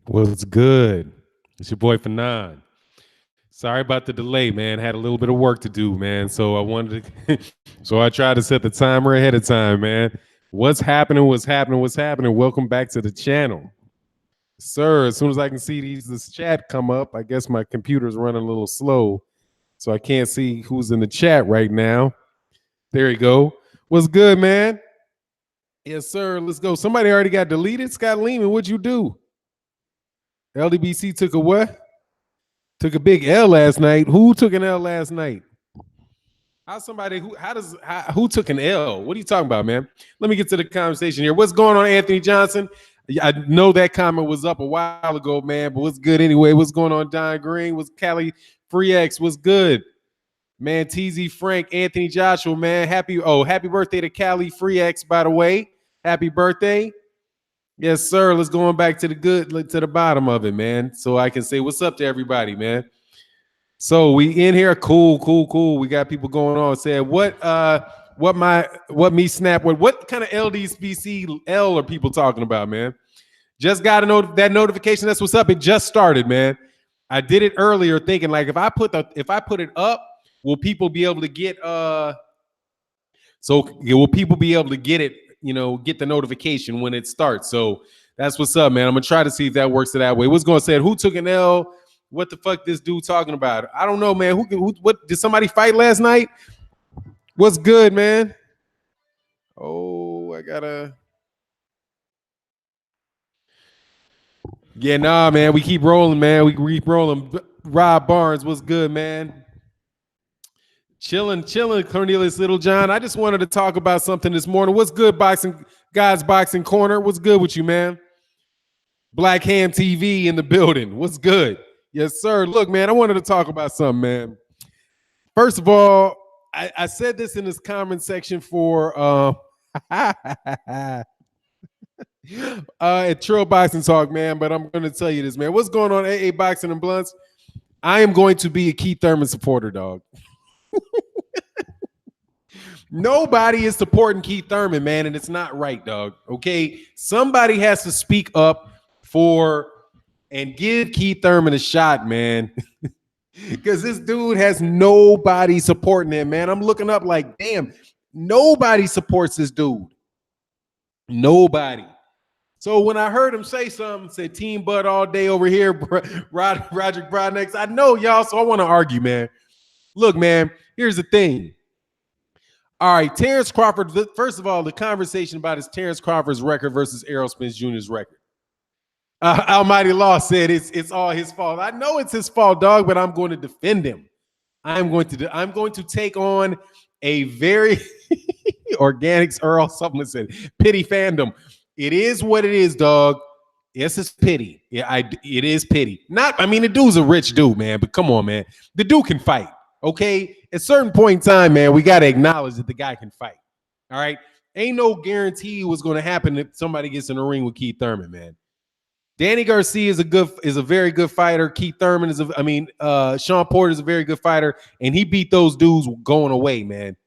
What's good? It's your boy Fannon. Sorry about the delay, man. Had a little bit of work to do, man. So I wanted to, so I tried to set the timer ahead of time, man. What's happening? What's happening? What's happening? Welcome back to the channel, sir. As soon as I can see this chat come up, I guess my computer's running a little slow, so I can't see who's in the chat right now. There you go. What's good, man? Yes, sir. Let's go. Somebody already got deleted. Scott Lehman, what'd you do? LDBC took a what? Took a big L last night. Who took an L last night? Who took an L? What are you talking about, man? Let me get to the conversation here. What's going on, Anthony Johnson? I know that comment was up a while ago, man, but what's good anyway? What's going on, Don Green? What's Cali Free X? What's good? Man, TZ Frank, Anthony Joshua, man. Happy birthday to Cali Free X, by the way. Happy birthday. Yes, sir. Let's go on back to the bottom of it, man. So I can say what's up to everybody, man. So we in here, cool. We got people going on. Said what me snap what kind of LDBC L are people talking about, man? Just got to know that notification. That's what's up. It just started, man. I did it earlier, thinking like if I put it up, will people be able to get will people be able to get it? Get the notification when it starts. So that's what's up, man. I'm gonna try to see if that works that way. What's going to say? Who took an L? What the fuck this dude talking about? I don't know, man. What did somebody fight last night? What's good, man? Oh, I gotta. Yeah, nah, man. We keep rolling, man. We keep rolling. Rob Barnes, what's good, man? Chilling, Cornelius Littlejohn. I just wanted to talk about something this morning. What's good, boxing corner? What's good with you, man? Black Ham TV in the building. What's good? Yes, sir. Look, man, I wanted to talk about something, man. First of all, I said this in this comment section for at Trill Boxing Talk, man, but I'm going to tell you this, man. What's going on, AA Boxing and Blunts? I am going to be a Keith Thurman supporter, dog. Nobody is supporting Keith Thurman, man, and it's not right, dog. Okay, somebody has to speak up for and give Keith Thurman a shot, man, because this dude has nobody supporting him, man. I'm looking up like, damn, nobody supports this dude. Nobody. So when I heard him say something, said Team Bud all day over here, Roger Broadnex, I know y'all, so I want to argue, man. Look, man, here's the thing. All right, Terence Crawford. First of all, the conversation about is Terence Crawford's record versus Errol Spence Jr.'s record. Almighty Law said it's all his fault. I know it's his fault, dog, but I'm going to defend him. I'm going to take on a very organics Errol something said pity fandom. It is what it is, dog. Yes, it's pity. Yeah, it is pity. The dude's a rich dude, man. But come on, man, the dude can fight. Okay, at a certain point in time, man, we got to acknowledge that the guy can fight. All right, ain't no guarantee what's going to happen if somebody gets in the ring with Keith Thurman, man. Danny Garcia is a very good fighter. Keith Thurman Sean Porter is a very good fighter, and he beat those dudes going away, man.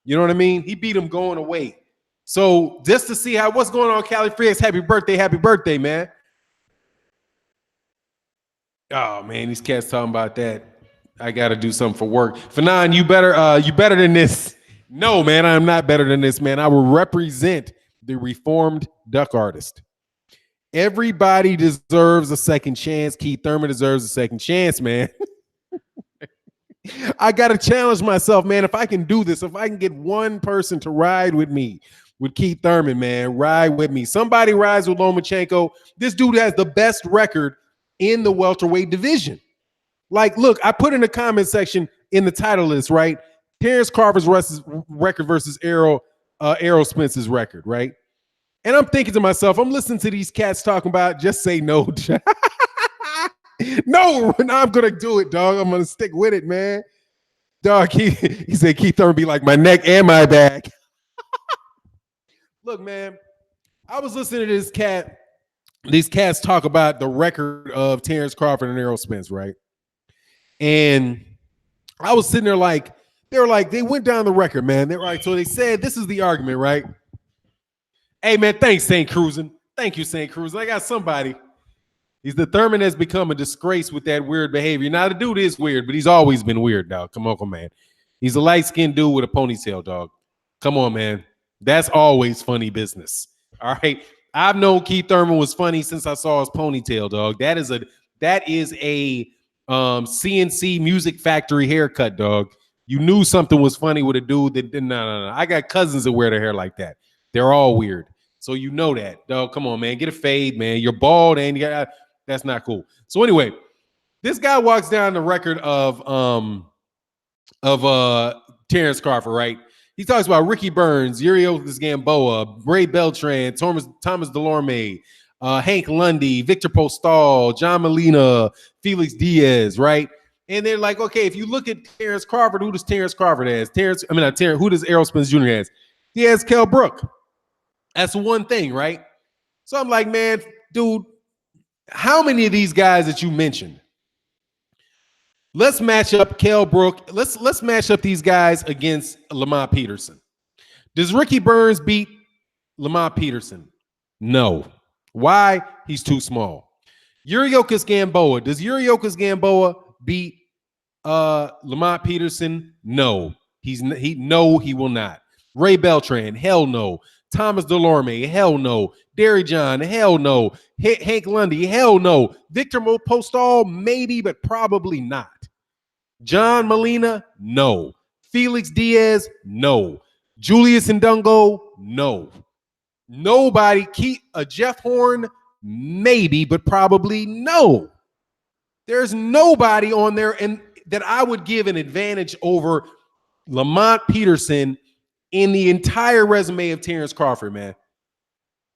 You know what I mean? He beat them going away. So just to see what's going on, Cali Free X, happy birthday, man. Oh man, these cats talking about that. I got to do something for work. Fannon, you better than this. No, man, I'm not better than this, man. I will represent the reformed duck artist. Everybody deserves a second chance. Keith Thurman deserves a second chance, man. I got to challenge myself, man. If I can do this, if I can get one person to ride with me, with Keith Thurman, man, ride with me. Somebody rides with Lomachenko. This dude has the best record in the welterweight division. Like, look, I put in the comment section in the title list, right? Terence Crawford's record versus Errol Spence's record, right? And I'm thinking to myself, I'm listening to these cats talking about just say no. No, I'm going to do it, dog. I'm going to stick with it, man. Dog, he said Keith Thurman be like my neck and my back. Look, man, I was listening to these cats talk about the record of Terence Crawford and Errol Spence, right? And I was sitting there like, they went down the record, man. They're like, so they said, this is the argument, right? Hey, man, thanks, St. Cruising. Thank you, St. Cruising. I got somebody. He's the Thurman has become a disgrace with that weird behavior. Now the dude is weird, but he's always been weird, dog. Come on, man. He's a light-skinned dude with a ponytail, dog. Come on, man. That's always funny business. All right. I've known Keith Thurman was funny since I saw his ponytail, dog. That is a CNC Music Factory haircut, dog. You knew something was funny with a dude that didn't. No. I got cousins that wear their hair like that. They're all weird. So you know that, dog. Come on, man. Get a fade, man. You're bald and you got that's not cool. So anyway, this guy walks down the record of Terence Crawford, right? He talks about Ricky Burns, Uriocas Gamboa, Ray Beltran, Thomas Delorme, Hank Lundy, Victor Postal, John Molina, Felix Diaz, right? And they're like, okay, if you look at Terence Crawford, who does Terence Crawford has? Who does Errol Spence Jr. has? He has Kell Brook. That's one thing, right? So I'm like, man, dude, how many of these guys that you mentioned? Let's match up Kell Brook. Let's match up these guys against Lamont Peterson. Does Ricky Burns beat Lamont Peterson? No. Why? He's too small. Uriocas Gamboa. Does Uriocas Gamboa beat Lamont Peterson? No. He will not. Ray Beltran, hell no. Thomas Delorme, hell no. Derry John, hell no. Hank Lundy, hell no. Victor Postal, maybe, but probably not. John Molina, no. Felix Diaz, no. Julius Ndungo, no. Nobody. Jeff Horn, maybe, but probably no. There's nobody on there and that I would give an advantage over Lamont Peterson in the entire resume of Terence Crawford, man.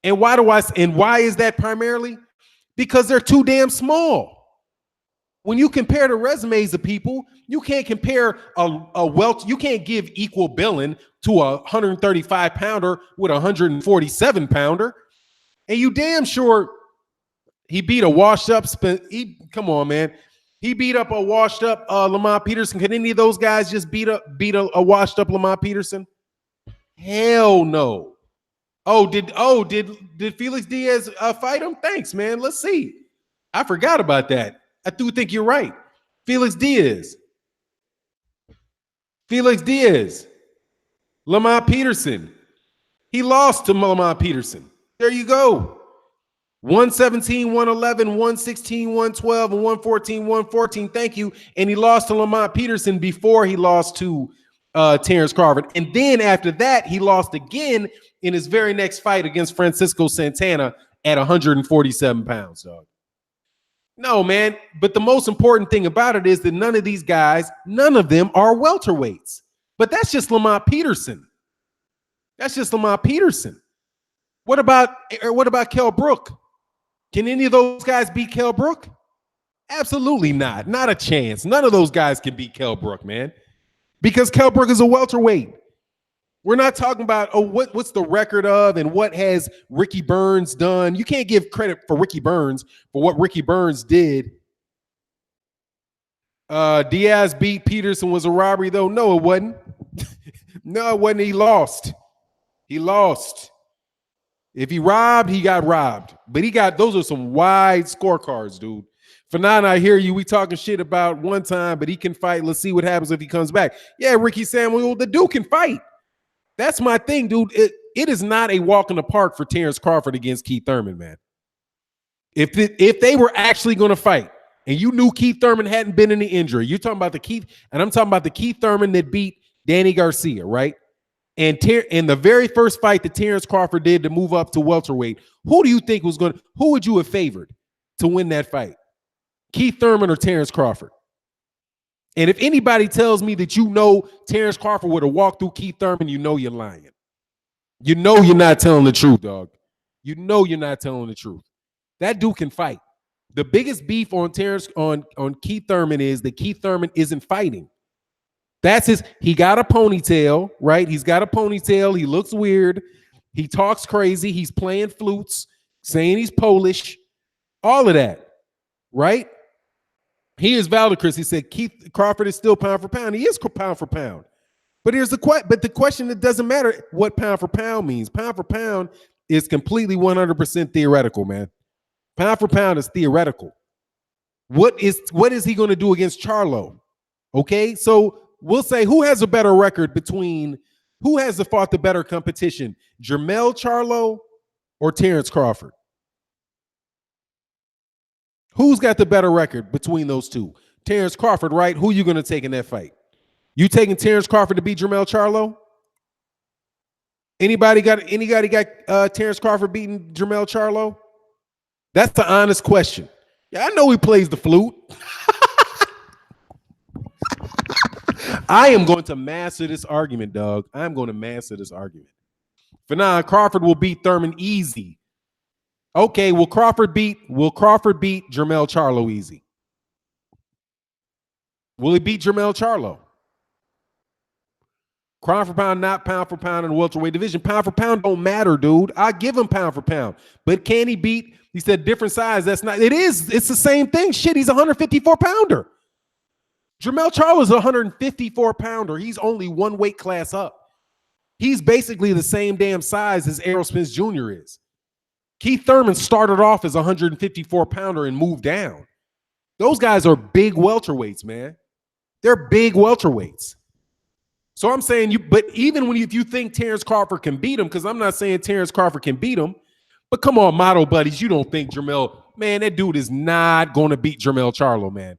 And why is that primarily? Because they're too damn small. When you compare the resumes of people, you can't compare you can't give equal billing to a 135 pounder with a 147 pounder. And you damn sure he beat a washed up come on, man. He beat up a washed up Lamont Peterson. Can any of those guys just beat a washed up Lamont Peterson? Hell no. Did Felix Diaz fight him? Thanks, man. Let's see. I forgot about that. I do think you're right. Felix Diaz. Lamont Peterson. He lost to Lamont Peterson. There you go. 117, 111, 116, 112, and 114, 114. Thank you. And he lost to Lamont Peterson before he lost to Terence Crawford. And then after that, he lost again in his very next fight against Francisco Santana at 147 pounds, dog. No, man. But the most important thing about it is that none of these guys, none of them are welterweights. But that's just Lamont Peterson. What about Kell Brook? Can any of those guys beat Kell Brook? Absolutely not. Not a chance. None of those guys can beat Kell Brook, man. Because Kell Brook is a welterweight. We're not talking about, what's the record of and what has Ricky Burns done. You can't give credit for Ricky Burns for what Ricky Burns did. Diaz beat Peterson was a robbery, though. No, it wasn't. No, it wasn't. He lost. If he robbed, he got robbed. But those are some wide scorecards, dude. Fannon, I hear you. We talking shit about one time, but he can fight. Let's see what happens if he comes back. Yeah, Ricky Samuel, the dude can fight. That's my thing, dude. It is not a walk in the park for Terence Crawford against Keith Thurman, man. If they were actually going to fight, and you knew Keith Thurman hadn't been in the injury, you're talking about I'm talking about the Keith Thurman that beat Danny Garcia, right? And in the very first fight that Terence Crawford did to move up to welterweight, who would you have favored to win that fight? Keith Thurman or Terence Crawford? And if anybody tells me that Terence Crawford would have walked through Keith Thurman, you know you're lying. You know you're not telling the truth, dog. You know you're not telling the truth. That dude can fight. The biggest beef on Keith Thurman is that Keith Thurman isn't fighting. He got a ponytail, right? He's got a ponytail. He looks weird. He talks crazy. He's playing flutes, saying he's Polish, all of that, right? He is Valdecris. He said Keith Crawford is still pound for pound. He is pound for pound. But the question that doesn't matter what pound for pound means. Pound for pound is completely 100% theoretical, man. Pound for pound is theoretical. What is he going to do against Charlo? Okay, so we'll say who has a better record between who has fought the better competition, Jermell Charlo or Terence Crawford? Who's got the better record between those two? Terence Crawford, right? Who are you going to take in that fight? You taking Terence Crawford to beat Jermell Charlo? Anybody got Terence Crawford beating Jermell Charlo? That's the honest question. Yeah, I know he plays the flute. I am going to master this argument, dog. I'm going to master this argument. Fannon, Crawford will beat Thurman easy. Okay, will Crawford beat Jermell Charlo easy? Will he beat Jermell Charlo? Pound for pound, not pound for pound in the welterweight division. Pound for pound don't matter, dude. I give him pound for pound. But can he beat? He said different size. That's not. It is. It's the same thing. Shit, he's a 154 pounder. Jermell Charlo is a 154 pounder. He's only one weight class up. He's basically the same damn size as Errol Spence Jr. is. Keith Thurman started off as a 154 pounder and moved down. Those guys are big welterweights, man. They're big welterweights. So I'm saying but even if you think Terence Crawford can beat him, because I'm not saying Terence Crawford can beat him, but come on, model buddies, you don't think Jermell, man, that dude is not going to beat Jermell Charlo, man.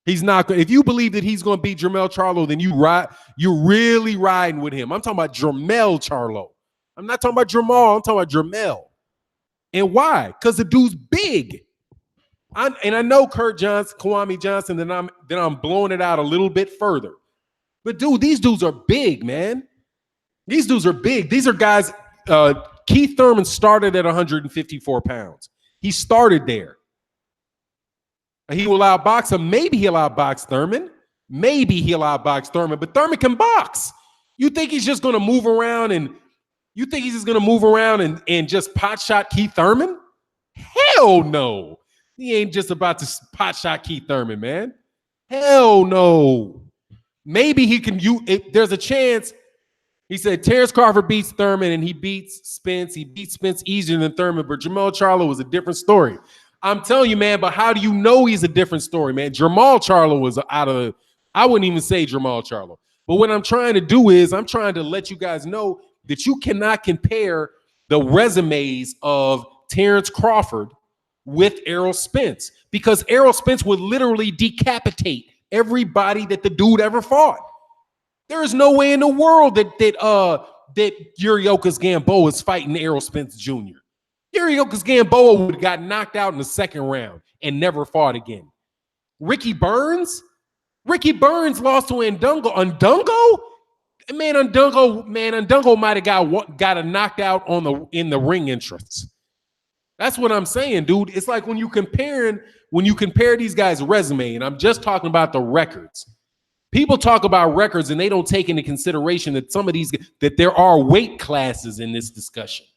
He's not going. If you believe that he's going to beat Jermell Charlo, then you're really riding with him. I'm talking about Jermell Charlo. I'm not talking about Jermall. I'm talking about Jermell. And why? Because the dude's big. I know Kwame Johnson, then I'm blowing it out a little bit further. But dude, these dudes are big, man. These dudes are big. These are guys. Keith Thurman started at 154 pounds. He started there. He will outbox him. Maybe he'll outbox Thurman. But Thurman can box. You think he's just going to move around and just pot shot Keith Thurman? Hell no. He ain't just about to pot shot Keith Thurman, man. Hell no. Maybe he can. There's a chance. He said Terence Crawford beats Thurman and he beats Spence. He beats Spence easier than Thurman, but Jermell Charlo was a different story. I'm telling you, man, but how do you know he's a different story, man? Jermell Charlo was I wouldn't even say Jermell Charlo. But what I'm trying to do is I'm trying to let you guys know that you cannot compare the resumes of Terence Crawford with Errol Spence, because Errol Spence would literally decapitate everybody that the dude ever fought. There is no way in the world that Yuriorkis Gamboa is fighting Errol Spence Jr. Yuriorkis Gamboa would have got knocked out in the second round and never fought again. Ricky Burns lost to Ndungo. Ndungo might have got a knocked out in the ring entrance. That's what I'm saying, dude. It's like when you compare these guys' resume, and I'm just talking about the records. People talk about records and they don't take into consideration that that there are weight classes in this discussion.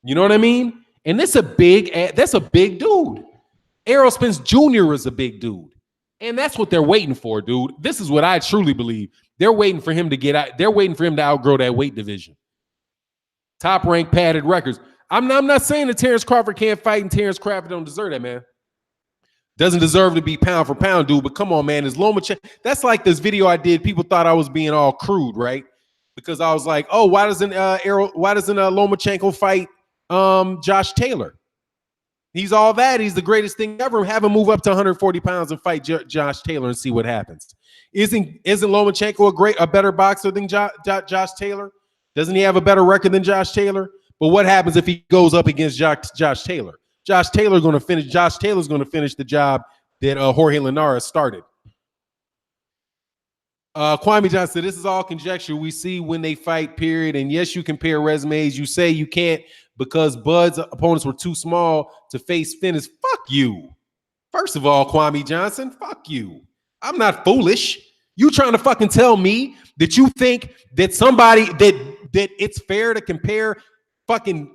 You know what I mean? And that's a big dude. Errol Spence Jr. is a big dude. And that's what they're waiting for, dude. This is what I truly believe. They're waiting for him to get out. They're waiting for him to outgrow that weight division. Top ranked padded records. I'm not saying that Terence Crawford can't fight and Terence Crawford don't deserve that, man. Doesn't deserve to be pound for pound, dude. But come on, man. That's like this video I did. People thought I was being all crude, right? Because I was like, oh, why doesn't Lomachenko fight Josh Taylor? He's all that. He's the greatest thing ever. Have him move up to 140 pounds and fight Josh Taylor and see what happens. Isn't Lomachenko a better boxer than Josh Taylor? Doesn't he have a better record than Josh Taylor? But what happens if he goes up against Josh Taylor? Josh Taylor's going to finish the job that Jorge Linares started. Kwame Johnson said, this is all conjecture. We see when they fight, period. And yes, you compare resumes. You say you can't because Bud's opponents were too small to face Fannon. Fuck you. First of all, Kwame Johnson, fuck you. I'm not foolish. You trying to fucking tell me that you think that somebody that it's fair to compare fucking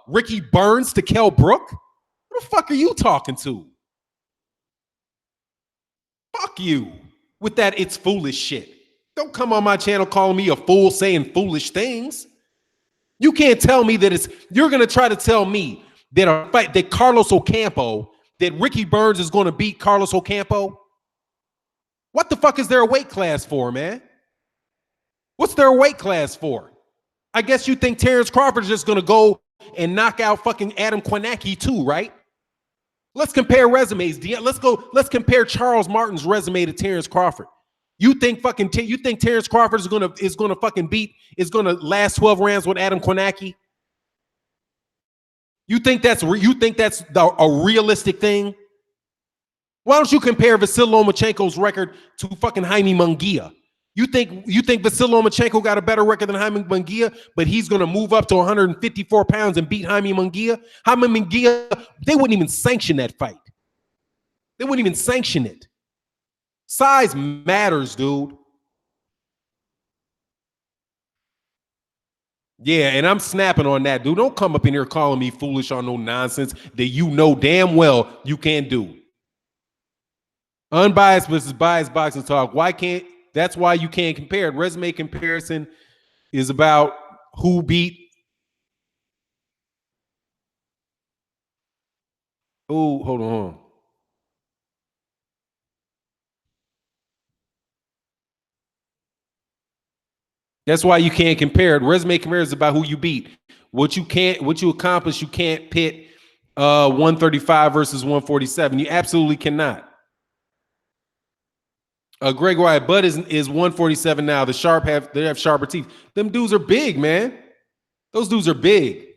Ricky Burns to Kell Brook? Who the fuck are you talking to? Fuck you with that it's foolish shit. Don't come on my channel calling me a fool saying foolish things. You can't tell me that you're going to try to tell me that a fight that Carlos Ocampo, that Ricky Burns is going to beat Carlos Ocampo? What the fuck is there a weight class for, man? What's there a weight class for? I guess you think Terence Crawford is just going to go and knock out fucking Adam Kwanecki too, right? Let's compare resumes. Let's compare Charles Martin's resume to Terence Crawford. You think Terence Crawford is gonna last 12 rounds with Adam Kwanecki? You think that's a realistic thing? Why don't you compare Vasily Lomachenko's record to fucking Jaime Munguia? You think Vasily Lomachenko got a better record than Jaime Munguia, but he's gonna move up to 154 pounds and beat Jaime Munguia? Jaime Munguia, they wouldn't even sanction that fight. They wouldn't even sanction it. Size matters, dude. Yeah, and I'm snapping on that, dude. Don't come up in here calling me foolish on no nonsense that you know damn well you can't do. Unbiased versus biased boxing talk. That's why you can't compare it. Resume comparison is about who beat. Oh, hold on. That's why you can't compare it. Resume comparison is about who you beat. What you accomplish, you can't pit 135 versus 147. You absolutely cannot. Greg Wyatt, Bud is 147 now. They have sharper teeth. Them dudes are big, man. Those dudes are big.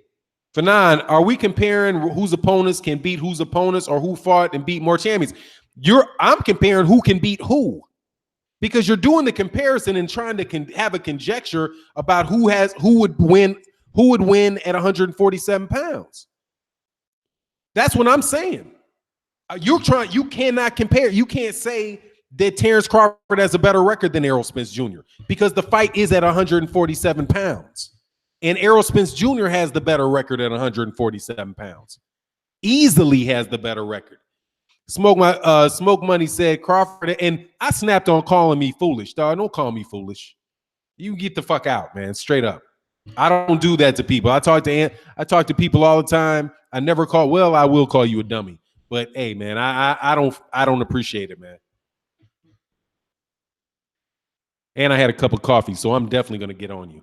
Fannon, are we comparing whose opponents can beat whose opponents or who fought and beat more champions? I'm comparing who can beat who. Because you're doing the comparison and trying to have a conjecture about who would win at 147 pounds. That's what I'm saying. You cannot compare. You can't say that Terence Crawford has a better record than Errol Spence Jr. because the fight is at 147 pounds. And Errol Spence Jr. has the better record at 147 pounds. Easily has the better record. Smoke Money said Crawford, and I snapped on calling me foolish. Dog, don't call me foolish. You get the fuck out, man. Straight up. I don't do that to people. I talk to people all the time. I never call. Well, I will call you a dummy. But hey, man, I don't appreciate it, man. And I had a cup of coffee, so I'm definitely gonna get on you.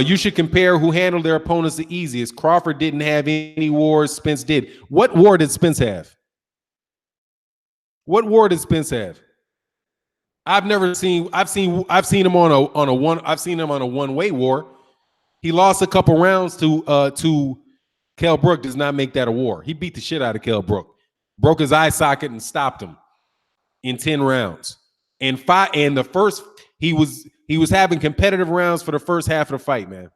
You should compare who handled their opponents the easiest. Crawford didn't have any wars. Spence did. What war did Spence have? What war did Spence have? I've seen him on a one-way war. He lost a couple rounds to Kell Brook. Does not make that a war. He beat the shit out of Kell Brook, broke his eye socket and stopped him in 10 rounds. And the first he was having competitive rounds for the first half of the fight, man.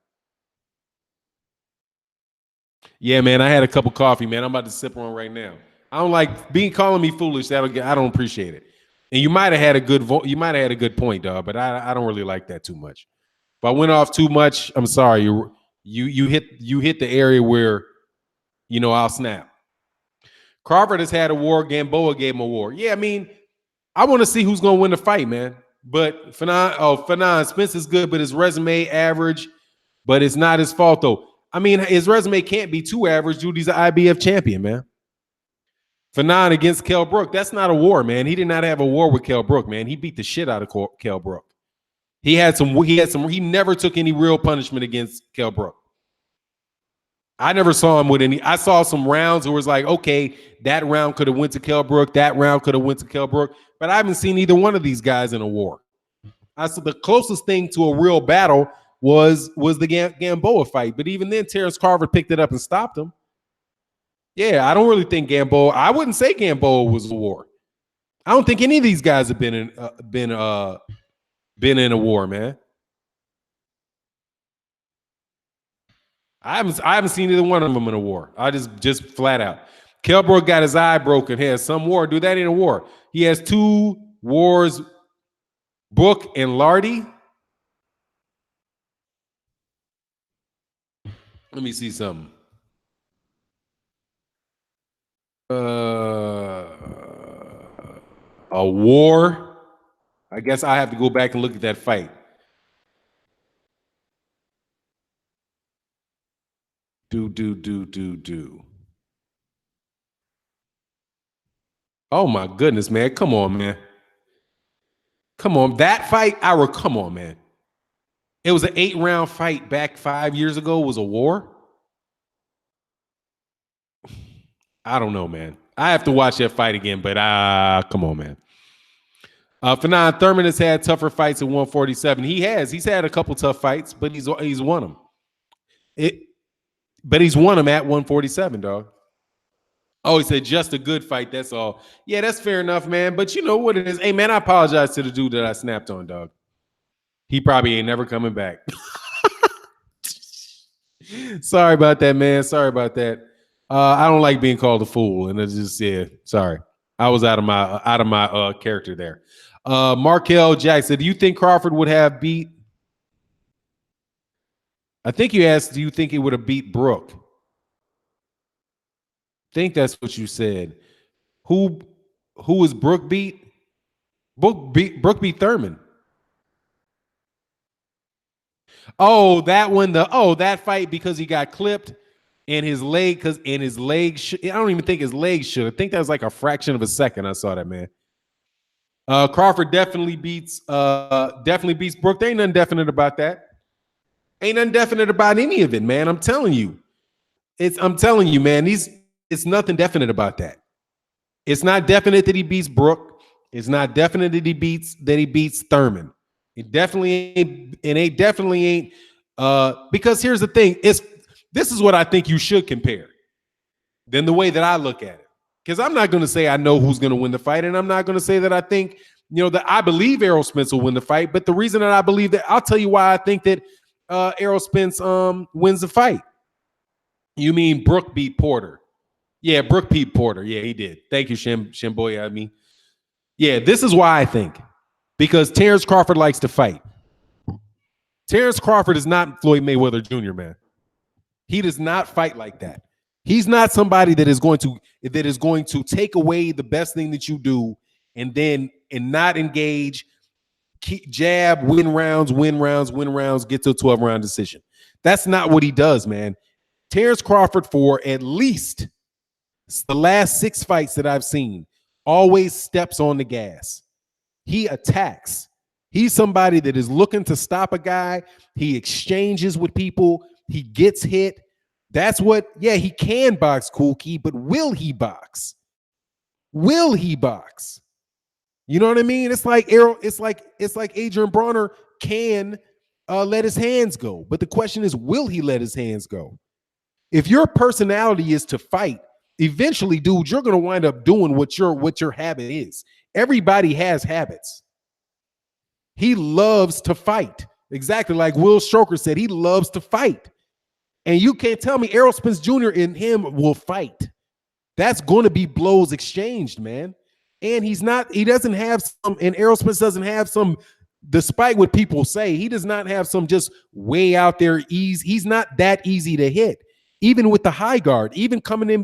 Yeah, man, I had a cup of coffee, man. I'm about to sip on right now. I don't like calling me foolish. I don't appreciate it. And you might have had a good point, dog, but I don't really like that too much. If I went off too much, I'm sorry. You hit the area where I'll snap. Crawford has had a war. Gamboa gave him a war. Yeah, I mean, I want to see who's going to win the fight, man. But Fannon, Spence is good, but his resume average. But it's not his fault, though. I mean, his resume can't be too average, dude. He's an IBF champion, man. Fannon against Kell Brook. That's not a war, man. He did not have a war with Kell Brook, man. He beat the shit out of Kell Brook. He never took any real punishment against Kell Brook. I never saw him with any. I saw some rounds where it was like, okay, that round could have went to Kell Brook. That round could have went to Kell Brook. But I haven't seen either one of these guys in a war. I said the closest thing to a real battle was the Gamboa fight. But even then, Terence Crawford picked it up and stopped him. Yeah, I don't really think Gamboa. I wouldn't say Gamboa was a war. I don't think any of these guys have been in a war, man. I haven't seen either one of them in a war. I just flat out. Kell Brook got his eye broken. He has some war. Dude, that ain't a war. He has 2 wars. Brook and Lardy. Let me see something. A war. I guess I have to go back and look at that fight. Do. Oh my goodness, man. Come on, man. Come on. That fight, come on, man. It was an 8-round fight back 5 years ago. It was a war. I don't know, man. I have to watch that fight again, but come on, man. Fannon Thurman has had tougher fights at 147. He's had a couple tough fights, but he's won them. But he's won them at 147, dog. Oh, he said just a good fight. That's all. Yeah, that's fair enough, man. But you know what it is. Hey, man, I apologize to the dude that I snapped on, dog. He probably ain't never coming back. Sorry about that, man. Sorry about that. I don't like being called a fool, and it's just sorry. I was out of my character there. Markel Jackson, do you think Crawford would have beat? I think you asked, do you think he would have beat Brook? I think that's what you said. Who is Brook beat? Brook beat Thurman. Oh, that one. That fight because he got clipped and his leg I don't even think his leg should. I think that was like a fraction of a second. I saw that, man. Crawford definitely beats Brook. There ain't nothing definite about that. Ain't nothing definite about any of it, man. I'm telling you. Man. It's nothing definite about that. It's not definite that he beats Brook. It's not definite that he beats Thurman. It definitely ain't. Because here's the thing: this is what I think you should compare. Than the way that I look at it, because I'm not going to say I know who's going to win the fight, and I'm not going to say that I think that I believe Errol Spence will win the fight. But the reason that I believe that, I'll tell you why I think that Errol Spence wins the fight. You mean Brook beat Porter? Yeah, Brook beat Porter. Yeah, he did. Thank you, Shimboy. I mean, yeah, this is why I think. Because Terence Crawford likes to fight. Terence Crawford is not Floyd Mayweather Jr., man. He does not fight like that. He's not somebody that is going to take away the best thing that you do and not engage, jab, win rounds, get to a 12-round decision. That's not what he does, man. Terence Crawford, for at least the last 6 fights that I've seen, always steps on the gas. He attacks. He's somebody that is looking to stop a guy. He exchanges with people. He gets hit. That's what, he can box, Cool Key, but will he box? Will he box? You know what I mean? It's like Errol, it's like Adrian Bronner can let his hands go. But the question is, will he let his hands go? If your personality is to fight, eventually, dude, you're going to wind up doing what your habit is. Everybody has habits. He loves to fight. Exactly like Will Stroker said, he loves to fight. And you can't tell me Errol Spence Jr. and him will fight. That's going to be blows exchanged, man. And Errol Spence doesn't have some, despite what people say, he does not have some just way out there ease. He's not that easy to hit. Even with the high guard, even coming in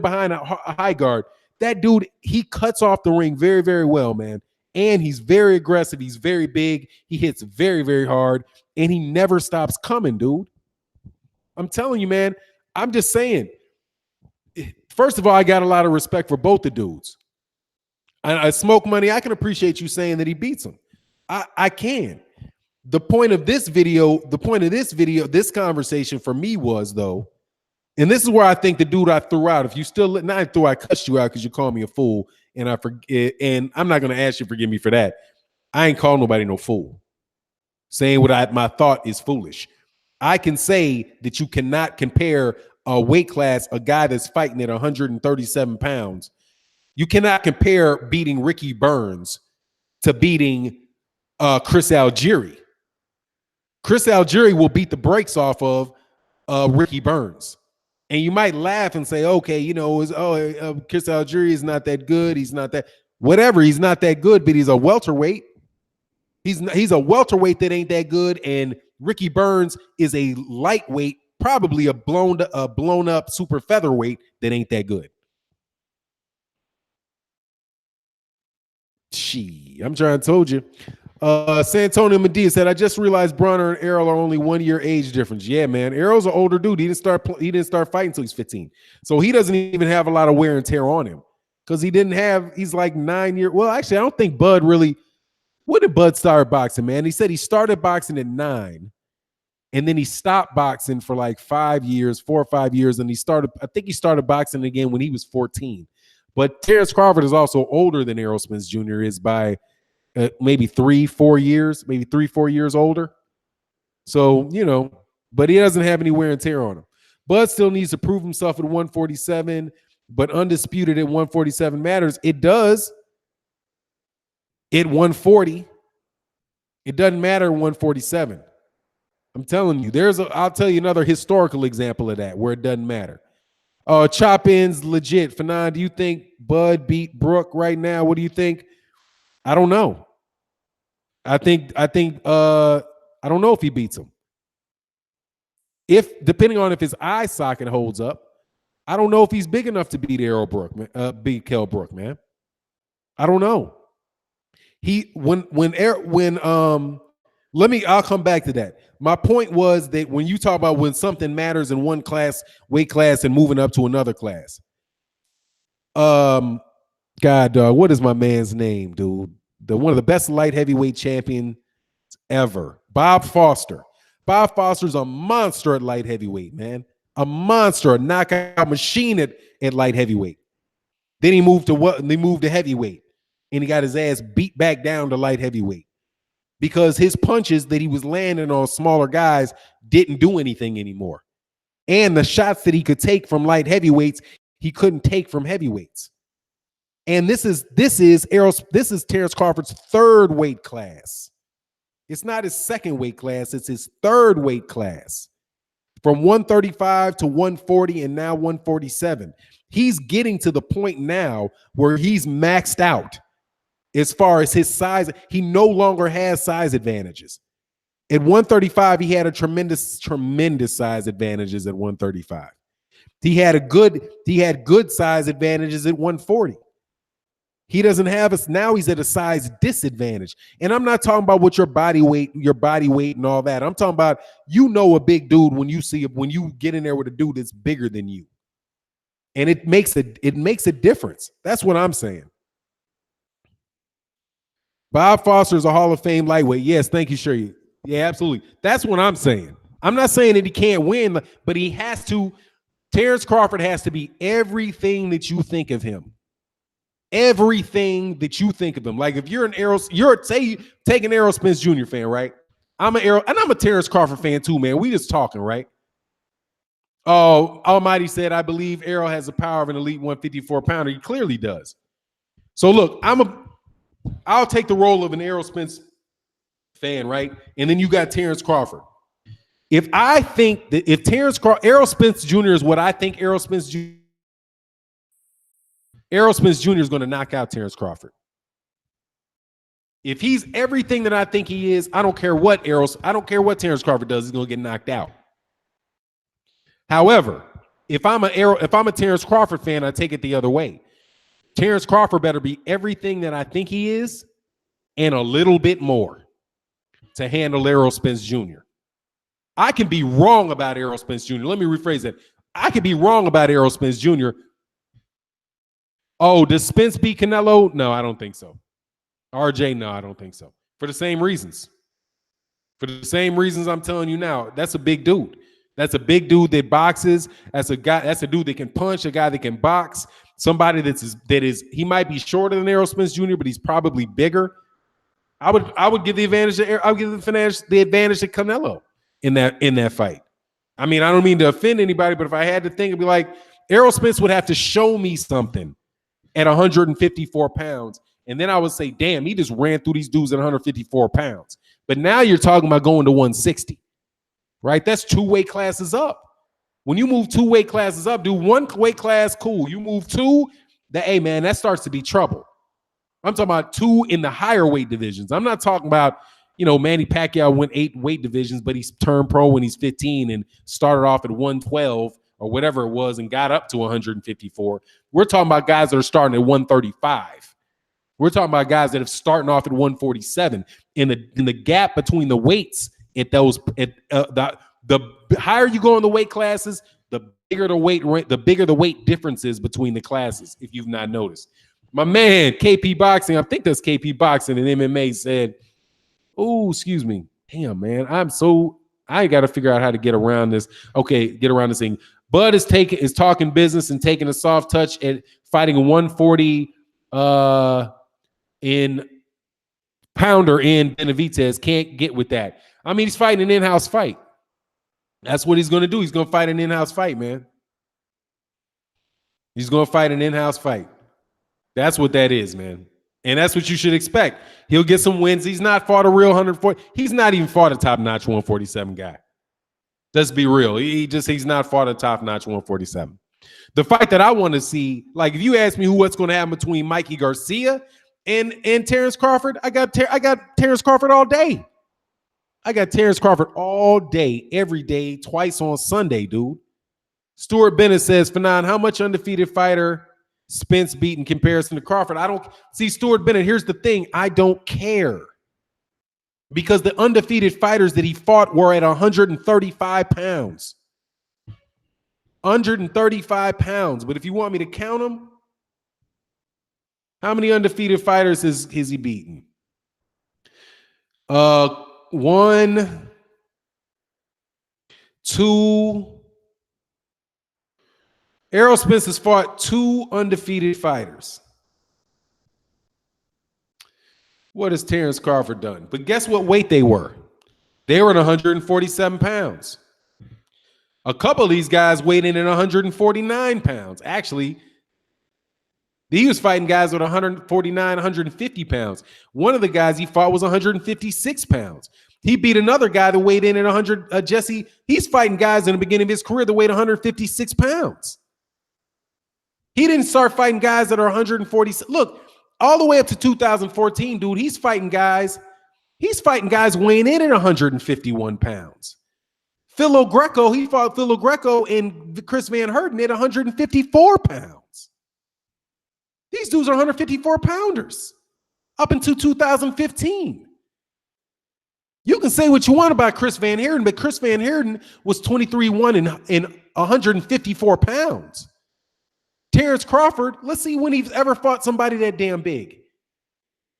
behind a high guard, that dude, he cuts off the ring very, very well, man. And he's very aggressive. He's very big. He hits very, very hard. And he never stops coming, dude. I'm telling you, man. I'm just saying. First of all, I got a lot of respect for both the dudes. I Smoke Money, I can appreciate you saying that he beats him. I can. The point of this this conversation for me was, though, and this is where I think the dude I threw out, if you still, I cussed you out because you called me a fool, and I forget, and I'm not going to ask you to forgive me for that. I ain't called nobody no fool. Saying my thought is foolish. I can say that you cannot compare a weight class, a guy that's fighting at 137 pounds. You cannot compare beating Ricky Burns to beating Chris Algieri. Chris Algieri will beat the brakes off of Ricky Burns. And you might laugh and say, okay, Chris Algieri is not that good. He's not that, whatever. He's not that good, but he's a welterweight. He's a welterweight that ain't that good. And Ricky Burns is a lightweight, probably a blown up super featherweight that ain't that good. I'm trying to told you. San Antonio Medea said, "I just realized Bronner and Errol are only 1 year age difference." Yeah, man. Errol's an older dude. He didn't start fighting until he's 15, so he doesn't even have a lot of wear and tear on him because he didn't have. He's like 9 years. Well, actually, I don't think Bud really. When did Bud start boxing, man? He said he started boxing at 9, and then he stopped boxing for like 5 years, 4 or 5 years, and I think he started boxing again when he was 14. But Terence Crawford is also older than Errol Spence Jr. is by maybe 3-4 years, maybe 3-4 years older. So, but he doesn't have any wear and tear on him. Bud still needs to prove himself at 147, but undisputed at 147 matters. It does at 140. It doesn't matter at 147. I'm telling you, I'll tell you another historical example of that where it doesn't matter. Chop In's legit. Fannon, do you think Bud beat Brook right now? What do you think? I don't know. I don't know if he beats him. Depending on if his eye socket holds up, I don't know if he's big enough to beat Errol Brook, beat Kell Brook, man. I don't know. I'll come back to that. My point was that when you talk about when something matters in one weight class and moving up to another class, what is my man's name, dude? One of the best light heavyweight champions ever, Bob Foster. Bob Foster's a monster at light heavyweight, man. A monster, a knockout machine at light heavyweight. Then he moved to heavyweight, and he got his ass beat back down to light heavyweight because his punches that he was landing on smaller guys didn't do anything anymore. And the shots that he could take from light heavyweights, he couldn't take from heavyweights. And this is Terence Crawford's third weight class. It's not his second weight class, it's his third weight class. From 135 to 140 and now 147. He's getting to the point now where he's maxed out as far as his size. He no longer has size advantages. At 135, he had a tremendous size advantages at 135. He had good size advantages at 140. He doesn't have us now. He's at a size disadvantage. And I'm not talking about what your body weight and all that. I'm talking about, a big dude when you get in there with a dude that's bigger than you. And it makes a difference. That's what I'm saying. Bob Foster is a Hall of Fame lightweight. Yes, thank you, Sherry. Yeah, absolutely. That's what I'm saying. I'm not saying that he can't win, but he has to. Terence Crawford has to be everything that you think of him. Everything that you think of him. Like if you're take an Errol Spence Jr. fan, right? I'm a Terence Crawford fan too, man. We just talking, right? Oh, Almighty said, I believe Errol has the power of an elite 154 pounder. He clearly does. So look, I'll take the role of an Errol Spence fan, right? And then you got Terence Crawford. If I think that Errol Spence Jr. is what I think Errol Spence Jr. is going to knock out Terence Crawford. If he's everything that I think he is, I don't care what Terence Crawford does, he's going to get knocked out. However, if I'm a Terence Crawford fan, I take it the other way. Terence Crawford better be everything that I think he is and a little bit more to handle Errol Spence Jr. I can be wrong about Errol Spence Jr. Let me rephrase that. I could be wrong about Errol Spence Jr. Oh, does Spence beat Canelo? No, I don't think so. RJ, no, I don't think so. For the same reasons. For the same reasons I'm telling you now. That's a big dude. That's a big dude that boxes. That's a dude that can punch, a guy that can box. Somebody he might be shorter than Errol Spence Jr., but he's probably bigger. I would give the advantage to Canelo in that fight. I mean, I don't mean to offend anybody, but if I had to think, it'd be like Errol Spence would have to show me something at 154 pounds. And then I would say, damn, he just ran through these dudes at 154 pounds. But now you're talking about going to 160, right? That's 2 weight classes up. When you move 2 weight classes up, do 1 weight class, cool. You move 2, that starts to be trouble. I'm talking about 2 in the higher weight divisions. I'm not talking about, Manny Pacquiao went 8 weight divisions, but he's turned pro when he's 15 and started off at 112 or whatever it was and got up to 154. We're talking about guys that are starting at 135. We're talking about guys that have starting off at 147. In the gap between the weights at those the higher you go in the weight classes, the bigger the weight differences between the classes. If you've not noticed, my man KP Boxing, I think that's KP Boxing and MMA said, "Oh, excuse me, damn man, I got to figure out how to get around this. Okay, get around this thing. Bud is talking business and taking a soft touch at fighting a 140 in Pounder in Benavidez. Can't get with that. I mean, he's fighting an in-house fight. That's what he's going to do. He's going to fight an in-house fight, man. He's going to fight an in-house fight. That's what that is, man. And that's what you should expect. He'll get some wins. He's not fought a real 140. He's not even fought a top-notch 147 guy. Let's be real. He's not fought a top-notch 147. The fight that I want to see, like if you ask me what's going to happen between Mikey Garcia and Terence Crawford, I got Terence Crawford all day. I got Terence Crawford all day, every day, twice on Sunday, dude. Stuart Bennett says, Fannon, how much undefeated fighter Spence beat in comparison to Crawford? I don't see Stuart Bennett. Here's the thing. I don't care. Because the undefeated fighters that he fought were at 135 pounds. 135 pounds. But if you want me to count them, how many undefeated fighters has he beaten? 1, 2. Errol Spence has fought 2 undefeated fighters. What has Terence Crawford done? But guess what weight they were? They were at 147 pounds. A couple of these guys weighed in at 149 pounds. Actually, he was fighting guys with 149, 150 pounds. One of the guys he fought was 156 pounds. He beat another guy that weighed in at 100. Jesse, he's fighting guys in the beginning of his career that weighed 156 pounds. He didn't start fighting guys that are 140. Look, all the way up to 2014, dude, he's fighting guys weighing in at 151 pounds. He fought Philo Greco and Chris Van Herten at 154 pounds. These dudes are 154 pounders up until 2015. You can say what you want about Chris Van Herten, but Chris Van Herten was 23-1 in 154 pounds. Terence Crawford, let's see when he's ever fought somebody that damn big.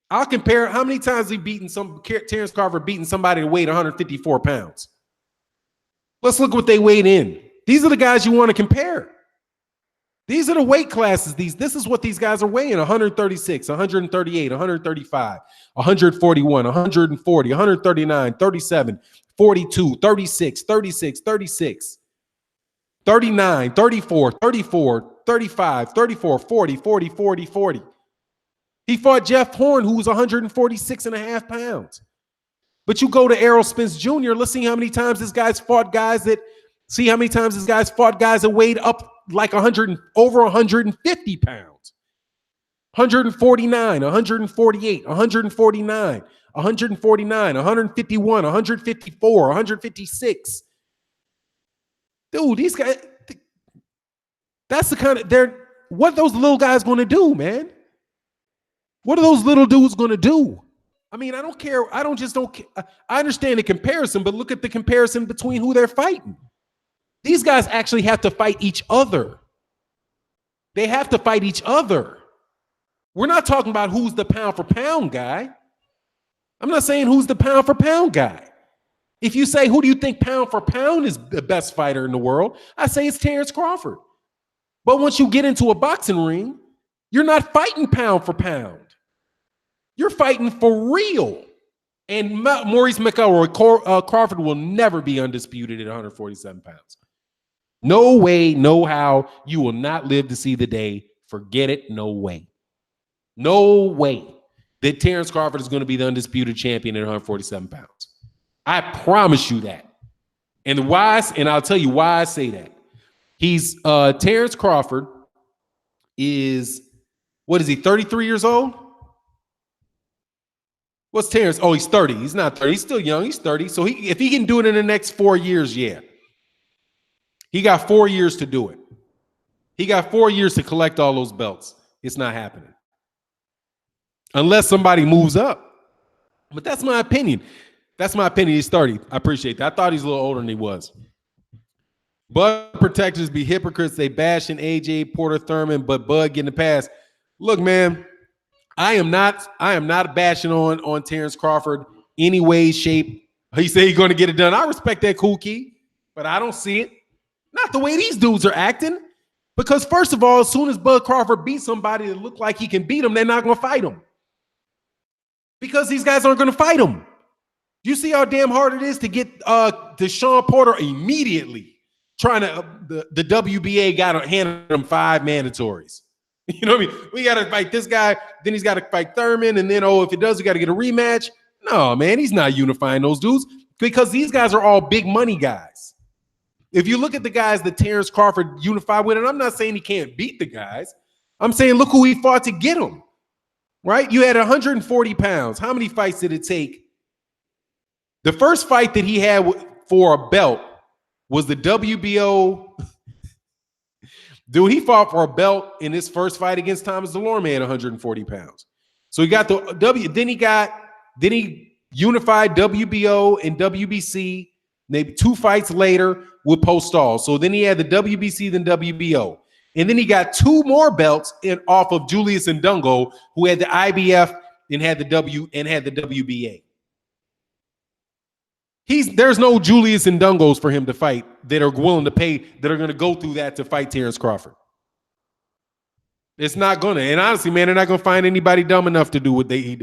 I'll compare how many times Terence Crawford beaten somebody that weighed 154 pounds. Let's look what they weighed in. These are the guys you want to compare. These are the weight classes. This is what these guys are weighing: 136, 138, 135, 141, 140, 139, 37, 42, 36, 36, 36, 39, 34, 34, 35, 34, 40, 40, 40, 40. He fought Jeff Horn, who was 146 and a half pounds. But you go to Errol Spence Jr., let's see how many times this guy's fought guys that weighed up like over 150 pounds. 149, 148, 149, 149, 151, 154, 156. Dude, these guys, that's the kind of, what are those little guys going to do, man? What are those little dudes going to do? I mean, I don't care. I understand the comparison, but look at the comparison between who they're fighting. These guys actually have to fight each other. They have to fight each other. We're not talking about who's the pound for pound guy. I'm not saying who's the pound for pound guy. If you say, who do you think pound for pound is the best fighter in the world? I say it's Terence Crawford. But once you get into a boxing ring, you're not fighting pound for pound. You're fighting for real. And Maurice McElroy, Crawford will never be undisputed at 147 pounds. No way, no how. You will not live to see the day. Forget it. No way. No way that Terence Crawford is going to be the undisputed champion at 147 pounds. I promise you that. And I'll tell you why I say that. Terence Crawford is, what is he, 33 years old? What's Terence? Oh, he's 30. He's not 30. He's still young. He's 30. So if he can do it in the next 4 years, yeah. He got 4 years to do it. He got 4 years to collect all those belts. It's not happening. unless somebody moves up. But that's my opinion. That's my opinion. He's 30. I appreciate that. I thought he's a little older than he was. Bud protectors be hypocrites. They bashing AJ Porter Thurman, but Bud getting the pass. Look, man, I am not bashing on Terence Crawford any way, shape. He said he's going to get it done. I respect that, Cool Key, but I don't see it. Not the way these dudes are acting. Because first of all, as soon as Bud Crawford beats somebody that look like he can beat him, they're not going to fight him. Because these guys aren't going to fight him. You see how damn hard it is to get to Sean Porter immediately. Trying to the WBA got handed him 5 mandatories. You know what I mean? We got to fight this guy, then he's got to fight Thurman, and then if it does, we got to get a rematch. No, man, he's not unifying those dudes because these guys are all big money guys. If you look at the guys that Terence Crawford unified with, and I'm not saying he can't beat the guys, I'm saying look who he fought to get him. Right? You had 140 pounds. How many fights did it take? The first fight that he had for a belt was the WBO. Dude, he fought for a belt in his first fight against Thomas DeLorme at 140 pounds. So he got the then he unified WBO and WBC, maybe 2 fights later with Postol. So then he had the WBC, then WBO. And then he got 2 more belts off of Julius Ndungo, who had the IBF and had the WBA. There's no Julius Ndungos for him to fight that are willing to pay, that are going to go through that to fight Terence Crawford. It's not going to. And honestly, man, they're not going to find anybody dumb enough to do what they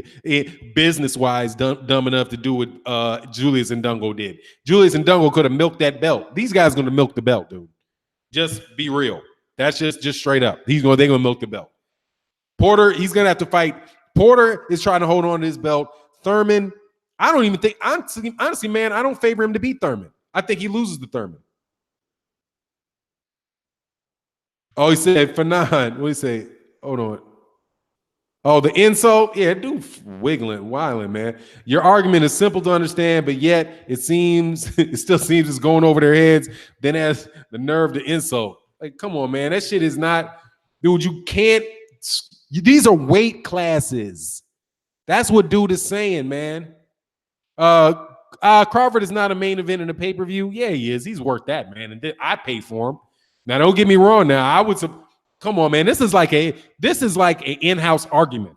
business-wise dumb enough to do what Julius Ndungo did. Julius Ndungo could have milked that belt. These guys are going to milk the belt, dude. Just be real. That's just straight up. They're going to milk the belt. Porter, he's going to have to fight. Porter is trying to hold on to his belt. Thurman, I don't even think, honestly, man, I don't favor him to beat Thurman. I think he loses to Thurman. Oh, he said, Fannon. What did he say? Hold on. Oh, the insult? Yeah, dude, wilding, man. Your argument is simple to understand, but yet it still seems it's going over their heads. Then has the nerve to insult. Like, come on, man. That shit is not, dude, you can't, these are weight classes. That's what dude is saying, man. Crawford is not a main event in a pay-per-view. Yeah, he is. He's worth that, man. And I pay for him. Now, don't get me wrong. Now, I would, come on, man. This is like an in-house argument.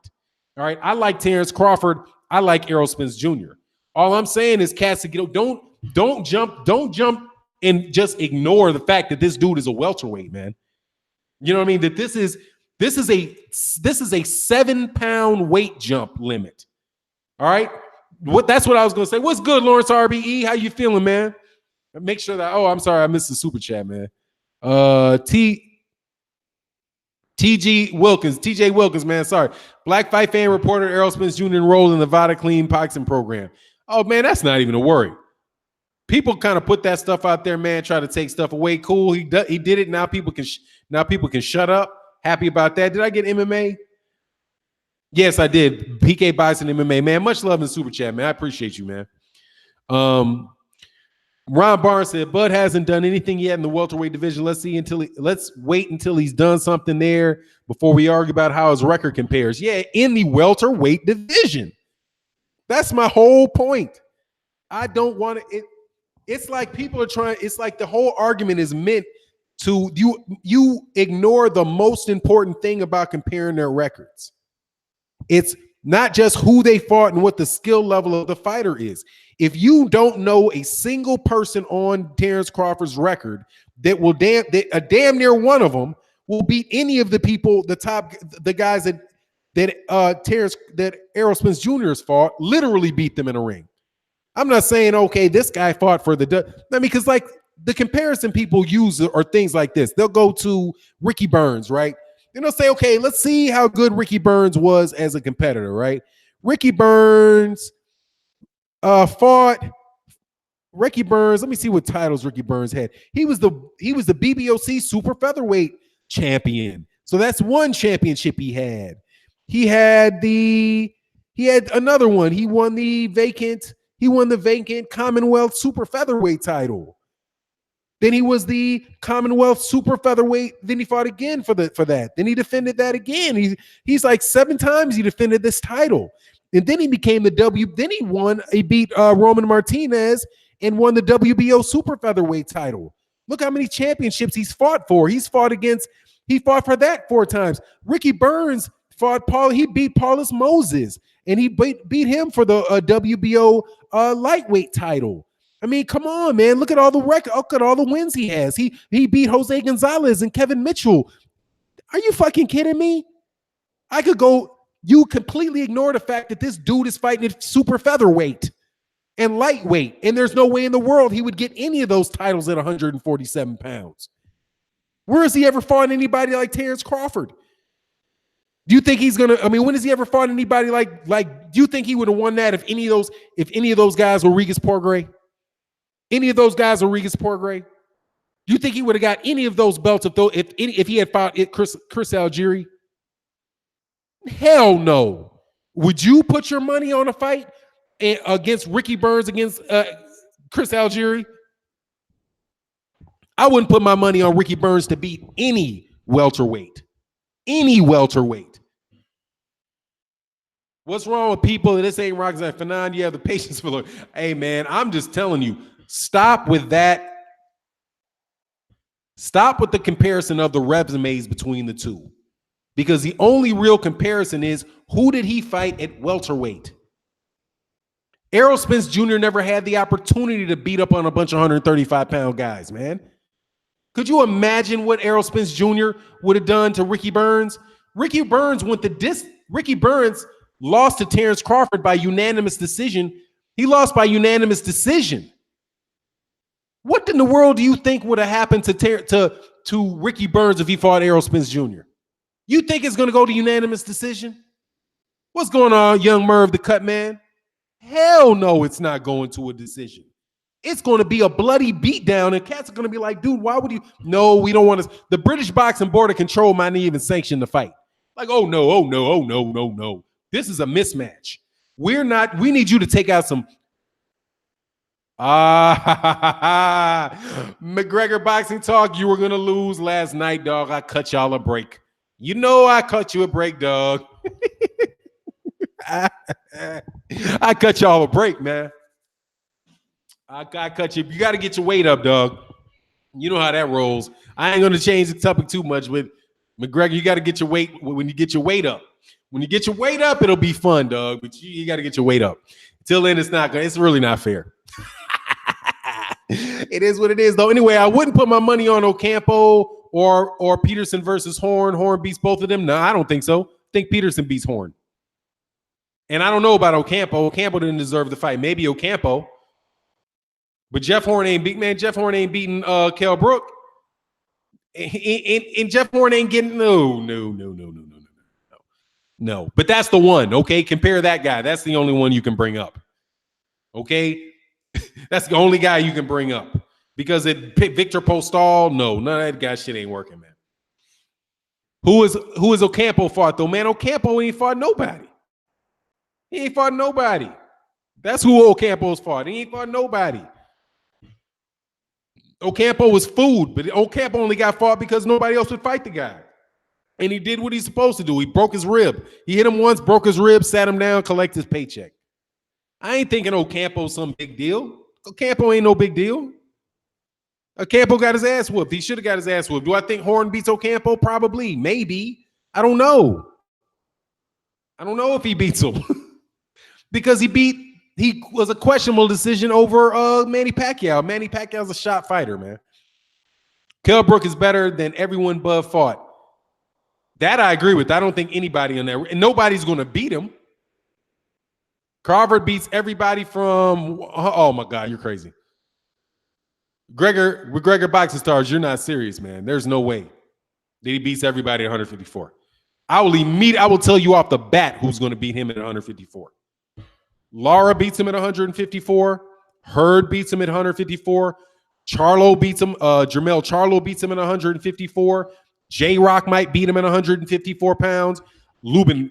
All right. I like Terence Crawford. I like Errol Spence Jr. All I'm saying is, don't jump and just ignore the fact that this dude is a welterweight, man. You know what I mean? That this is a 7-pound weight jump limit. All right. That's what I was going to say. What's good, Lawrence RBE? How you feeling, man? Make sure that, I'm sorry, I missed the super chat, man. TJ Wilkins, man. Sorry. Black Fight Fan reported Errol Spence Jr. enrolled in the Nevada Clean Boxing program. Oh, man, that's not even a worry. People kind of put that stuff out there, man, try to take stuff away. Cool. He did it. Now people can shut up. Happy about that. Did I get MMA? Yes, I did. PK Bison MMA, man. Much love in super chat, man. I appreciate you, man. Ron Barnes said Bud hasn't done anything yet in the welterweight division. Let's wait until he's done something there before we argue about how his record compares. Yeah, in the welterweight division. That's my whole point. I don't want to. It's like people are trying. It's like the whole argument is meant to you ignore the most important thing about comparing their records. It's not just who they fought and what the skill level of the fighter is. If you don't know a single person on Terence Crawford's record a damn near one of them will beat any of the people, the guys that Errol Spence Jr. has fought, literally beat them in a ring. I'm not saying, okay, this guy fought for because like the comparison people use are things like this. They'll go to Ricky Burns, right? Then they'll say, okay, let's see how good Ricky Burns was as a competitor, right? Ricky Burns let me see what titles Ricky Burns had. He was the BBOC super featherweight champion. So that's one championship he had. He had another one. He won the vacant Commonwealth super featherweight title. Then he was the Commonwealth super featherweight. Then he fought again for that. Then he defended that again. He's like 7 times he defended this title. And then he became the Then he won. He beat Roman Martinez and won the WBO super featherweight title. Look how many championships he's fought for. He fought for that 4 times. Ricky Burns he beat Paulus Moses, and he beat him for the WBO lightweight title. I mean, come on, man. Look at all the look at all the wins he has. He beat Jose Gonzalez and Kevin Mitchell. Are you fucking kidding me? I could go, you completely ignore the fact that this dude is fighting at super featherweight and lightweight, and there's no way in the world he would get any of those titles at 147 pounds. Where has he ever fought anybody like Terence Crawford? Do you think he's gonna? I mean, when has he ever fought anybody like? Do you think he would have won that if any of those guys were Regis Porgray? Any of those guys were Regis Porgray? Do you think he would have got any of those belts if he had fought Chris Algieri? Hell no. Would you put your money on a fight against Ricky Burns against Chris Algieri? I wouldn't put my money on Ricky Burns to beat any welterweight. Any welterweight. What's wrong with people? This ain't rocket science. Fannon, you have the patience for it. Hey, man, I'm just telling you, stop with that. Stop with the comparison of the resumes between the two. Because the only real comparison is, who did he fight at welterweight? Errol Spence Jr. never had the opportunity to beat up on a bunch of 135-pound guys, man. Could you imagine what Errol Spence Jr. would have done to Ricky Burns? Ricky Burns lost to Terence Crawford by unanimous decision. He lost by unanimous decision. What in the world do you think would have happened to Ricky Burns if he fought Errol Spence Jr.? You think it's going to go to unanimous decision? What's going on, young Merv the Cut Man? Hell no, it's not going to a decision. It's going to be a bloody beatdown, and cats are going to be like, dude, why would you? No, we don't want to. The British Boxing Board of Control might not even sanction the fight. Like, oh no. This is a mismatch. We need you to take out some. McGregor Boxing Talk, you were going to lose last night, dog. I cut y'all a break. You know I cut you a break, dog. I cut y'all a break, man. I cut you. You got to get your weight up, dog. You know how that rolls. I ain't going to change the topic too much with McGregor. You got to get your weight when you get your weight up. When you get your weight up, it'll be fun, dog. But you got to get your weight up. Till then, it's really not fair. It is what it is, though. Anyway, I wouldn't put my money on Ocampo or Peterson versus Horn. Horn beats both of them. No, I don't think so. I think Peterson beats Horn. And I don't know about Ocampo. Ocampo didn't deserve the fight. Maybe Ocampo. But Jeff Horn ain't beating Kell Brook. And Jeff Horn ain't getting no. But that's the one, okay? Compare that guy. That's the only one you can bring up. Okay? That's the only guy you can bring up. Because Victor Postal, no, none of that guy shit ain't working, man. Who is Ocampo fought, though? Man, Ocampo ain't fought nobody. He ain't fought nobody. That's who Ocampo's fought. He ain't fought nobody. Ocampo was food, but Ocampo only got fought because nobody else would fight the guy. And he did what he's supposed to do. He broke his rib. He hit him once, broke his rib, sat him down, collect his paycheck. I ain't thinking Ocampo's some big deal. Ocampo ain't no big deal. Ocampo got his ass whooped. He should have got his ass whooped. Do I think Horn beats Ocampo? Probably. Maybe. I don't know. I don't know if he beats him. Because he was a questionable decision over Manny Pacquiao. Manny Pacquiao's a shot fighter, man. Kell Brook is better than everyone Bud fought. That I agree with. I don't think anybody in there, and nobody's going to beat him. Crawford beats everybody from, oh my God, you're crazy. Gregor Boxing Stars, you're not serious, man. There's no way that he beats everybody at 154. I will tell you off the bat who's going to beat him at 154. Lara beats him at 154. Hurd beats him at 154. Charlo beats him. Jermell Charlo beats him at 154. J-Rock might beat him at 154 pounds. Lubin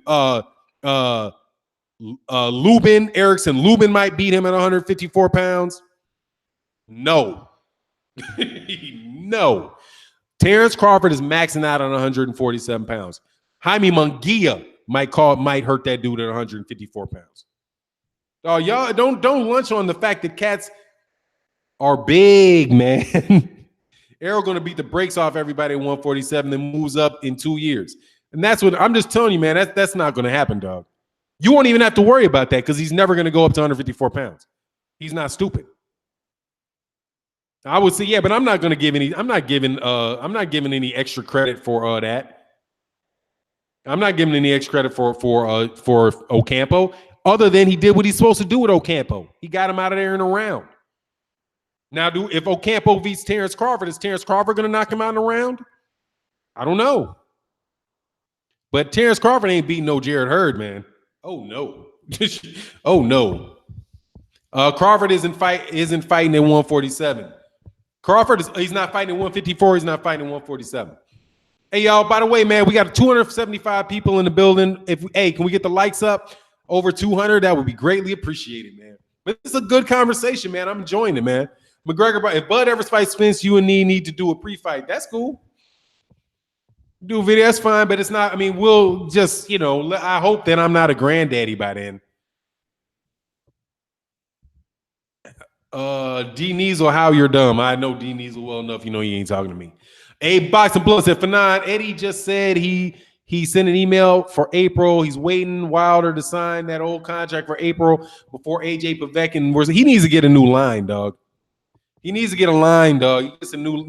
Erickson Lubin might beat him at 154 pounds. No. No. Terence Crawford is maxing out on 147 pounds. Jaime Munguia might hurt that dude at 154 pounds. Oh, y'all don't lunch on the fact that cats are big, man. Errol going to beat the brakes off everybody at 147 and moves up in 2 years. And that's what I'm just telling you, man. That's not going to happen, dog. You won't even have to worry about that because he's never going to go up to 154 pounds. He's not stupid. I would say, yeah, but I'm not going to give any. I'm not giving any extra credit for that. I'm not giving any extra credit for Ocampo, other than he did what he's supposed to do with Ocampo. He got him out of there in a round. Now, if Ocampo beats Terence Crawford, is Terence Crawford going to knock him out in a round? I don't know. But Terence Crawford ain't beating no Jared Hurd, man. Oh no. Oh no. Crawford isn't fighting at 147. He's not fighting at 154. He's not fighting at 147. Hey, y'all, by the way, man, we got 275 people in the building. Can we get the likes up over 200? That would be greatly appreciated, man. But it's a good conversation, man. I'm enjoying it, man. McGregor, if Bud ever fights Spence, you and me need to do a pre-fight. That's cool. Do a video, that's fine, but it's not. I mean, we'll just, I hope that I'm not a granddaddy by then. D Neasel, how you're dumb. I know D Neasel well enough. You know he ain't talking to me. A Box and Blood said, Fannon, Eddie just said he sent an email for April. He's waiting Wilder to sign that old contract for April before AJ Povetkin. He needs to get a new line, dog. He needs to get a line, dog. It's a new.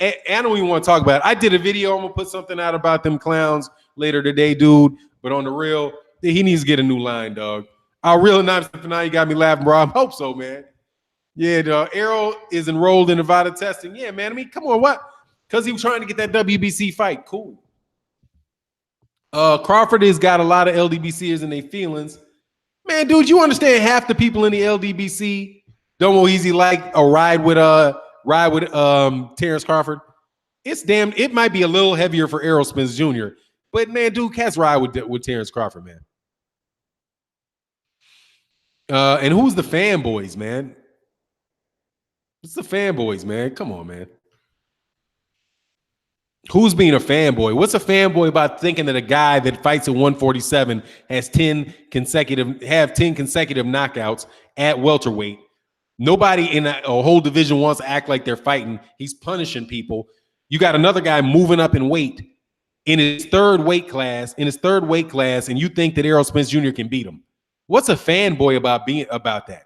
I don't even want to talk about it. I did a video. I'm gonna put something out about them clowns later today, dude. But on the real, he needs to get a new line, dog. I'll reel it out. Now you got me laughing, bro. I hope so, man. Yeah, dog. Errol is enrolled in Nevada testing. Yeah, man. I mean, come on, what? Because he was trying to get that WBC fight. Cool. Crawford has got a lot of LDBCers in their feelings. Man, dude, you understand half the people in the LDBC don't know easy like a ride with Terence Crawford. It might be a little heavier for Errol Spence Jr. But man, dude, cats ride with Terence Crawford, man. And who's the fanboys, man? It's the fanboys, man. Come on, man. Who's being a fanboy? What's a fanboy about thinking that a guy that fights at 147 has 10 consecutive knockouts at welterweight? Nobody in a whole division wants to act like they're fighting. He's punishing people. You got another guy moving up in weight in his third weight class, and you think that Errol Spence Jr. can beat him. What's a fanboy about that?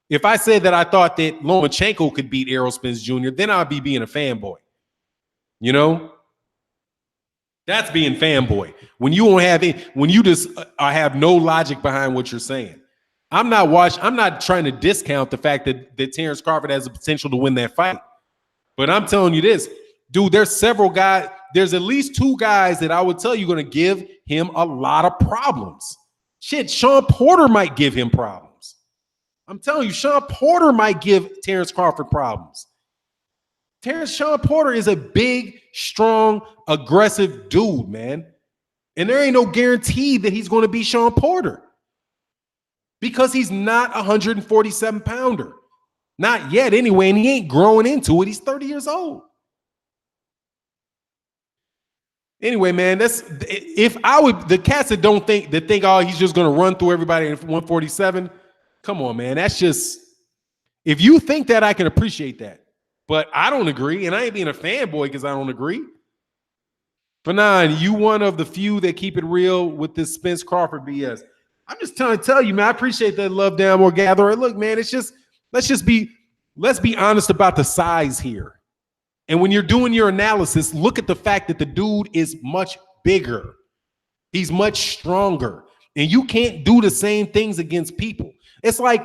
If I said that I thought that Lomachenko could beat Errol Spence Jr., then I'd be being a fanboy. You know? That's being fanboy. When you just have no logic behind what you're saying. I'm not trying to discount the fact that Terence Crawford has the potential to win that fight. But I'm telling you this, dude, there's several guys. There's at least two guys that I would tell you going to give him a lot of problems. Shit, Sean Porter might give him problems. I'm telling you, Sean Porter might give Terence Crawford problems. Sean Porter is a big, strong, aggressive dude, man. And there ain't no guarantee that he's going to be Sean Porter. Because he's not a 147-pounder. Not yet, anyway, and he ain't growing into it. He's 30 years old. Anyway, man, the cats that think, oh, he's just going to run through everybody at 147. Come on, man. That's just, if you think that, I can appreciate that. But I don't agree, and I ain't being a fanboy because I don't agree. Fannon, you one of the few that keep it real with this Spence Crawford BS. I'm just trying to tell you, man, I appreciate that love down more gatherer. Look, man, let's be honest about the size here. And when you're doing your analysis, look at the fact that the dude is much bigger. He's much stronger. And you can't do the same things against people. It's like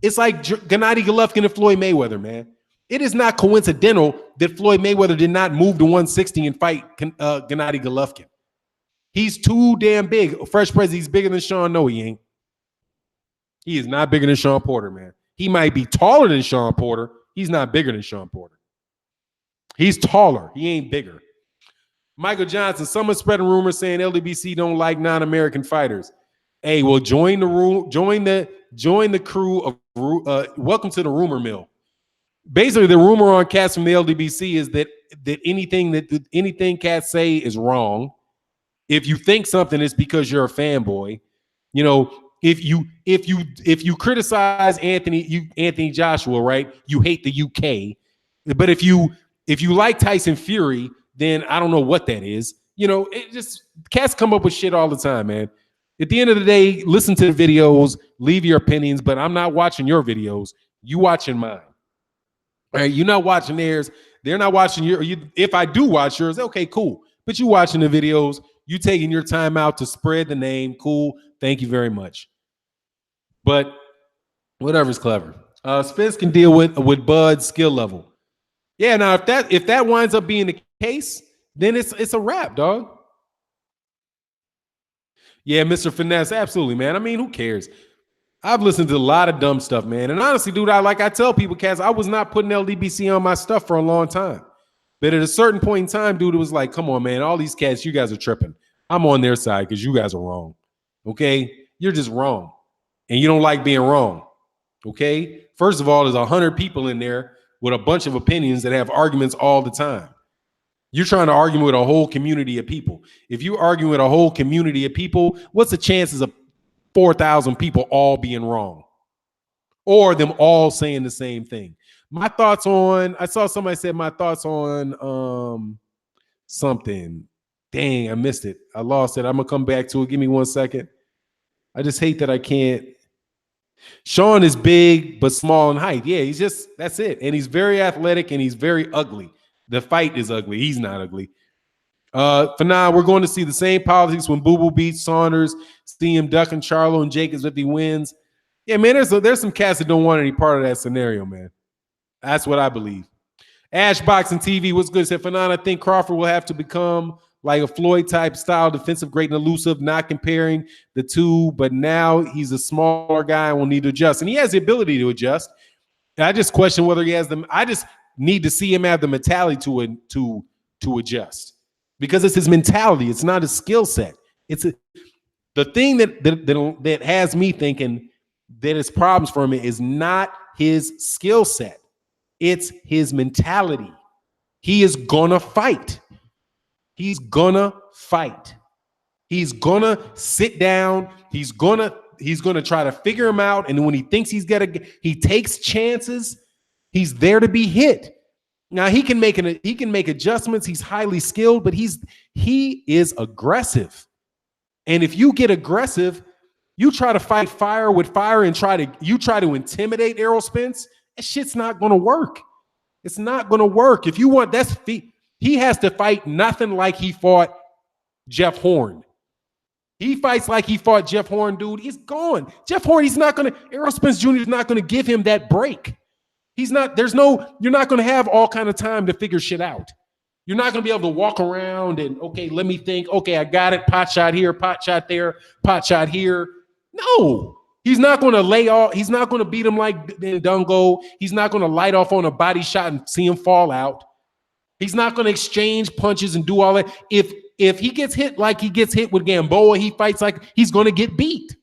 Gennady Golovkin and Floyd Mayweather, man. It is not coincidental that Floyd Mayweather did not move to 160 and fight Gennady Golovkin. He's too damn big. Fresh Prez, he's bigger than Sean. No, he ain't. He is not bigger than Sean Porter, man. He might be taller than Sean Porter. He's not bigger than Sean Porter. He's taller. He ain't bigger. Michael Johnson, someone spreading rumors saying LDBC don't like non-American fighters. Hey, well, join the crew of welcome to the rumor mill. Basically, the rumor on cats from the LDBC is that anything cats say is wrong. If you think something, it's because you're a fanboy. You know, if you criticize Anthony Joshua, right? You hate the UK. But if you like Tyson Fury, then I don't know what that is. You know, it just cats come up with shit all the time, man. At the end of the day, listen to the videos, leave your opinions, but I'm not watching your videos. You watching mine. All right, you're not watching theirs. They're not watching if I do watch yours, okay, cool. But you watching the videos, you taking your time out to spread the name, cool. Thank you very much. But whatever's clever. Spence can deal with Bud's skill level. Yeah, now if that winds up being the case, then it's a wrap, dog. Yeah, Mr. Finesse, absolutely, man. I mean, who cares? I've listened to a lot of dumb stuff, man. And honestly, dude, I tell people, Cass, I was not putting LDBC on my stuff for a long time. But at a certain point in time, dude, it was like, come on, man, all these cats, you guys are tripping. I'm on their side because you guys are wrong. Okay? You're just wrong. And you don't like being wrong. Okay? First of all, there's 100 people in there with a bunch of opinions that have arguments all the time. You're trying to argue with a whole community of people. If you argue with a whole community of people, what's the chances of 4,000 people all being wrong or them all saying the same thing? My thoughts on, I saw somebody said my thoughts on something. Dang, I missed it. I lost it. I'm going to come back to it. Give me 1 second. I just hate that I can't. Sean is big but small in height. Yeah, that's it. And he's very athletic and he's very ugly. The fight is ugly. He's not ugly. For now, we're going to see the same politics when Boo Boo beats Saunders, see him ducking Charlo and Jacobs if he wins. Yeah, man, there's some cats that don't want any part of that scenario, man. That's what I believe. Ash Boxing TV, what's good? Said Fannon, I think Crawford will have to become like a Floyd type style, defensive, great and elusive, not comparing the two, but now he's a smaller guy and will need to adjust. And he has the ability to adjust. And I just question whether he has them. I just need to see him have the mentality to adjust. Because it's his mentality. It's not his skill set. The thing that has me thinking that is problems for him is not his skill set. It's his mentality. He is gonna fight. He's gonna fight. He's gonna sit down. He's gonna try to figure him out. And when he thinks he takes chances. He's there to be hit. Now he can make adjustments. He's highly skilled, but he is aggressive. And if you get aggressive, you try to fight fire with fire and try to intimidate Errol Spence. That shit's not going to work. It's not going to work. If you want he has to fight nothing like he fought Jeff Horn. He fights like he fought Jeff Horn, dude. He's gone. Jeff Horn, Errol Spence Jr. is not going to give him that break. You're not going to have all kind of time to figure shit out. You're not going to be able to walk around and, okay, let me think. Okay, I got it. Pot shot here, pot shot there, pot shot here. No, he's not going to lay off. He's not going to beat him like Dungo. He's not going to light off on a body shot and see him fall out. He's not going to exchange punches and do all that. If he gets hit like he gets hit with Gamboa, he fights like he's going to get beat.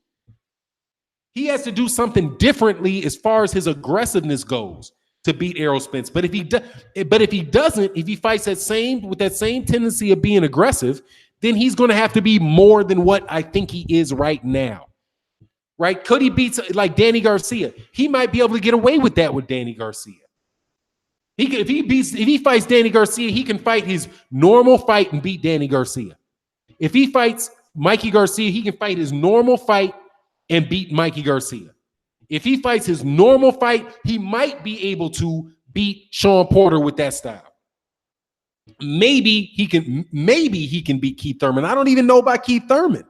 He has to do something differently as far as his aggressiveness goes to beat Errol Spence. But if he doesn't, if he fights with that same tendency of being aggressive, then he's going to have to be more than what I think he is right now. Right? Could he beat like Danny Garcia? He might be able to get away with that with Danny Garcia. If he fights Danny Garcia, he can fight his normal fight and beat Danny Garcia. If he fights Mikey Garcia, he can fight his normal fight and beat Mikey Garcia. If he fights his normal fight, he might be able to beat Sean Porter with that style. Maybe he can beat Keith Thurman. I don't even know about Keith Thurman.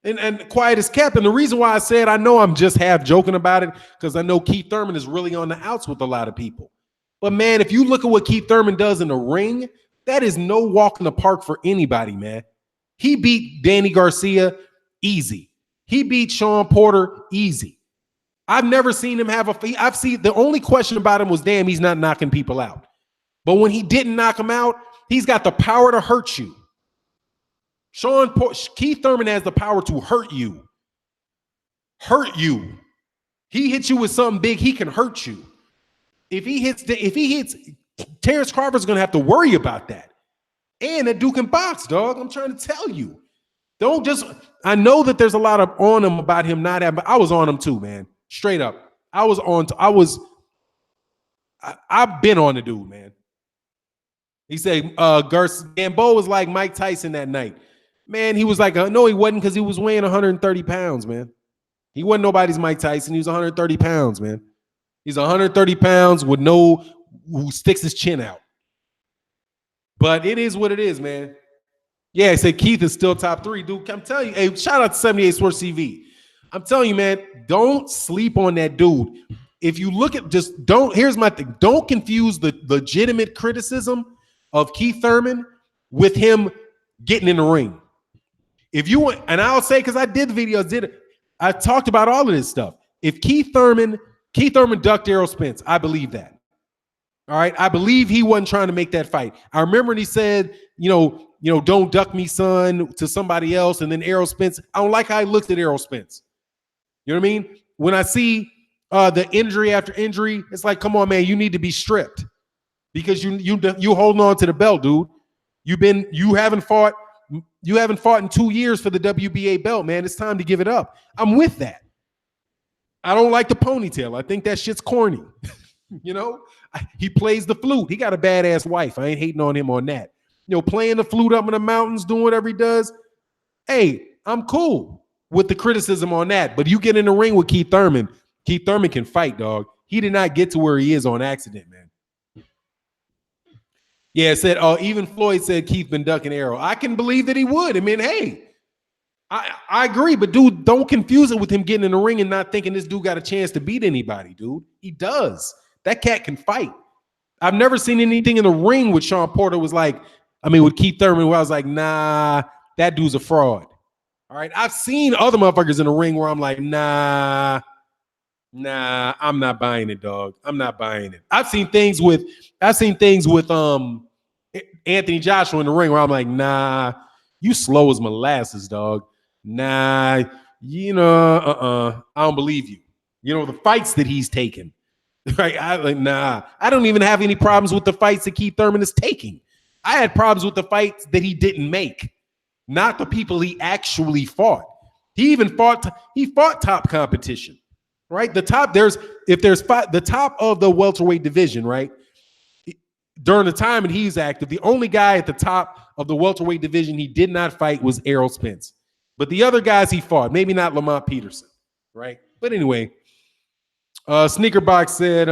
And quiet as kept. And the reason why I said I know I'm just half joking about it, because I know Keith Thurman is really on the outs with a lot of people. But man, if you look at what Keith Thurman does in the ring, that is no walk in the park for anybody, man. He beat Danny Garcia easy. He beat Sean Porter easy. I've never seen him have the only question about him was, damn, he's not knocking people out. But when he didn't knock him out, he's got the power to hurt you. Keith Thurman has the power to hurt you. Hurt you. He hits you with something big, he can hurt you. if he hits, Terence Crawford's gonna have to worry about that. And that Duke can box, dog. I'm trying to tell you. Don't just. I know that there's a lot of on him about him not having. But I was on him too, man. Straight up, I was on. I've been on the dude, man. He said, Gambo was like Mike Tyson that night. Man, he was like, no, he wasn't, because he was weighing 130 pounds, man. He wasn't nobody's Mike Tyson. He was 130 pounds, man. He's 130 pounds with who sticks his chin out. But it is what it is, man. Yeah, I said Keith is still top 3, dude. I'm telling you, hey, shout out to 78 Sports TV. I'm telling you, man, don't sleep on that dude. If you look at here's my thing. Don't confuse the legitimate criticism of Keith Thurman with him getting in the ring. If you want, and I'll say, because I did the videos, I talked about all of this stuff. If Keith Thurman ducked Errol Spence, I believe that. All right. I believe he wasn't trying to make that fight. I remember when he said, don't duck me, son, to somebody else. And then Errol Spence, I don't like how he looked at Errol Spence. You know what I mean? When I see the injury after injury, it's like, come on, man, you need to be stripped because you holding on to the belt, dude. You haven't fought in 2 years for the WBA belt, man. It's time to give it up. I'm with that. I don't like the ponytail. I think that shit's corny. He plays the flute. He got a badass wife. I ain't hating on him on that. Playing the flute up in the mountains, doing whatever he does. Hey, I'm cool with the criticism on that. But you get in the ring with Keith Thurman. Keith Thurman can fight, dog. He did not get to where he is on accident, man. Yeah, it said, even Floyd said Keith been ducking Errol. I can believe that he would. I mean, hey, I agree. But, dude, don't confuse it with him getting in the ring and not thinking this dude got a chance to beat anybody, dude. He does. That cat can fight. I've never seen anything in the ring with Sean Porter with Keith Thurman where I was like, nah, that dude's a fraud. All right. I've seen other motherfuckers in the ring where I'm like, nah, I'm not buying it, dog. I'm not buying it. I've seen things with Anthony Joshua in the ring where I'm like, nah, you slow as molasses, dog. Nah, I don't believe you. The fights that he's taken. Right? I don't even have any problems with the fights that Keith Thurman is taking. I had problems with the fights that he didn't make, not the people he actually fought. He fought top competition, right? The top of the welterweight division, right? During the time that he's active, the only guy at the top of the welterweight division he did not fight was Errol Spence. But the other guys he fought, maybe not Lamont Peterson, right? But anyway, Sneakerbox said,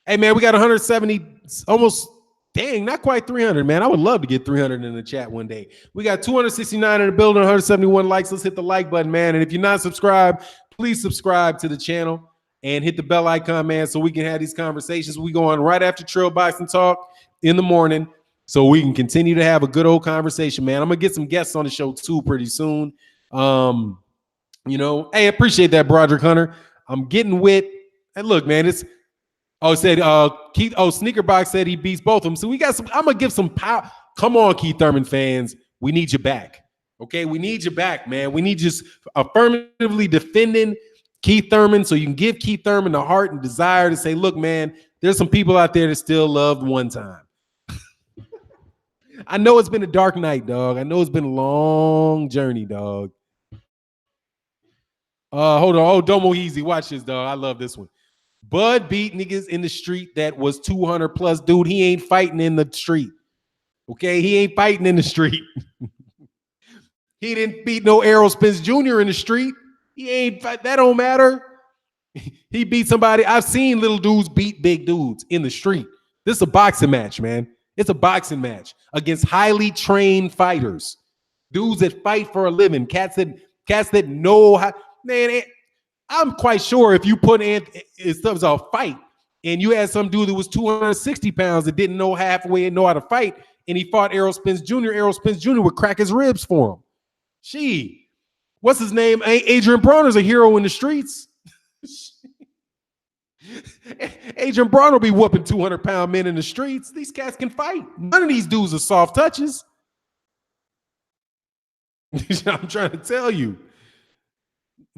hey, man, we got 170, almost, dang, not quite 300, man. I would love to get 300 in the chat one day. We got 269 in the building, 171 likes. Let's hit the like button, man. And if you're not subscribed, please subscribe to the channel and hit the bell icon, man, so we can have these conversations. We go on right after Trail Boxing Talk in the morning so we can continue to have a good old conversation, man. I'm going to get some guests on the show, too, pretty soon. Hey, appreciate that, Broderick Hunter. I'm getting with, and look, man, Keith, Sneakerbox said he beats both of them. So we got I'm going to give some power. Come on, Keith Thurman fans. We need you back. Okay, we need you back, man. We need you affirmatively defending Keith Thurman so you can give Keith Thurman the heart and desire to say, look, man, there's some people out there that still loved one time. I know it's been a dark night, dog. I know it's been a long journey, dog. Hold on. Oh, Domo Easy. Watch this, dog. I love this one. Bud beat niggas in the street that was 200 plus. Dude, he ain't fighting in the street. Okay? He ain't fighting in the street. He didn't beat no Errol Spence Jr. in the street. He ain't fight. That don't matter. He beat somebody. I've seen little dudes beat big dudes in the street. This is a boxing match, man. It's a boxing match against highly trained fighters. Dudes that fight for a living. Cats that know how. Man, I'm quite sure if you put in stuff as a fight and you had some dude that was 260 pounds that didn't know halfway and know how to fight, and he fought Errol Spence Jr. would crack his ribs for him. What's his name? Adrian Bronner's a hero in the streets. Adrian Bronner be whooping 200-pound men in the streets. These cats can fight. None of these dudes are soft touches. I'm trying to tell you.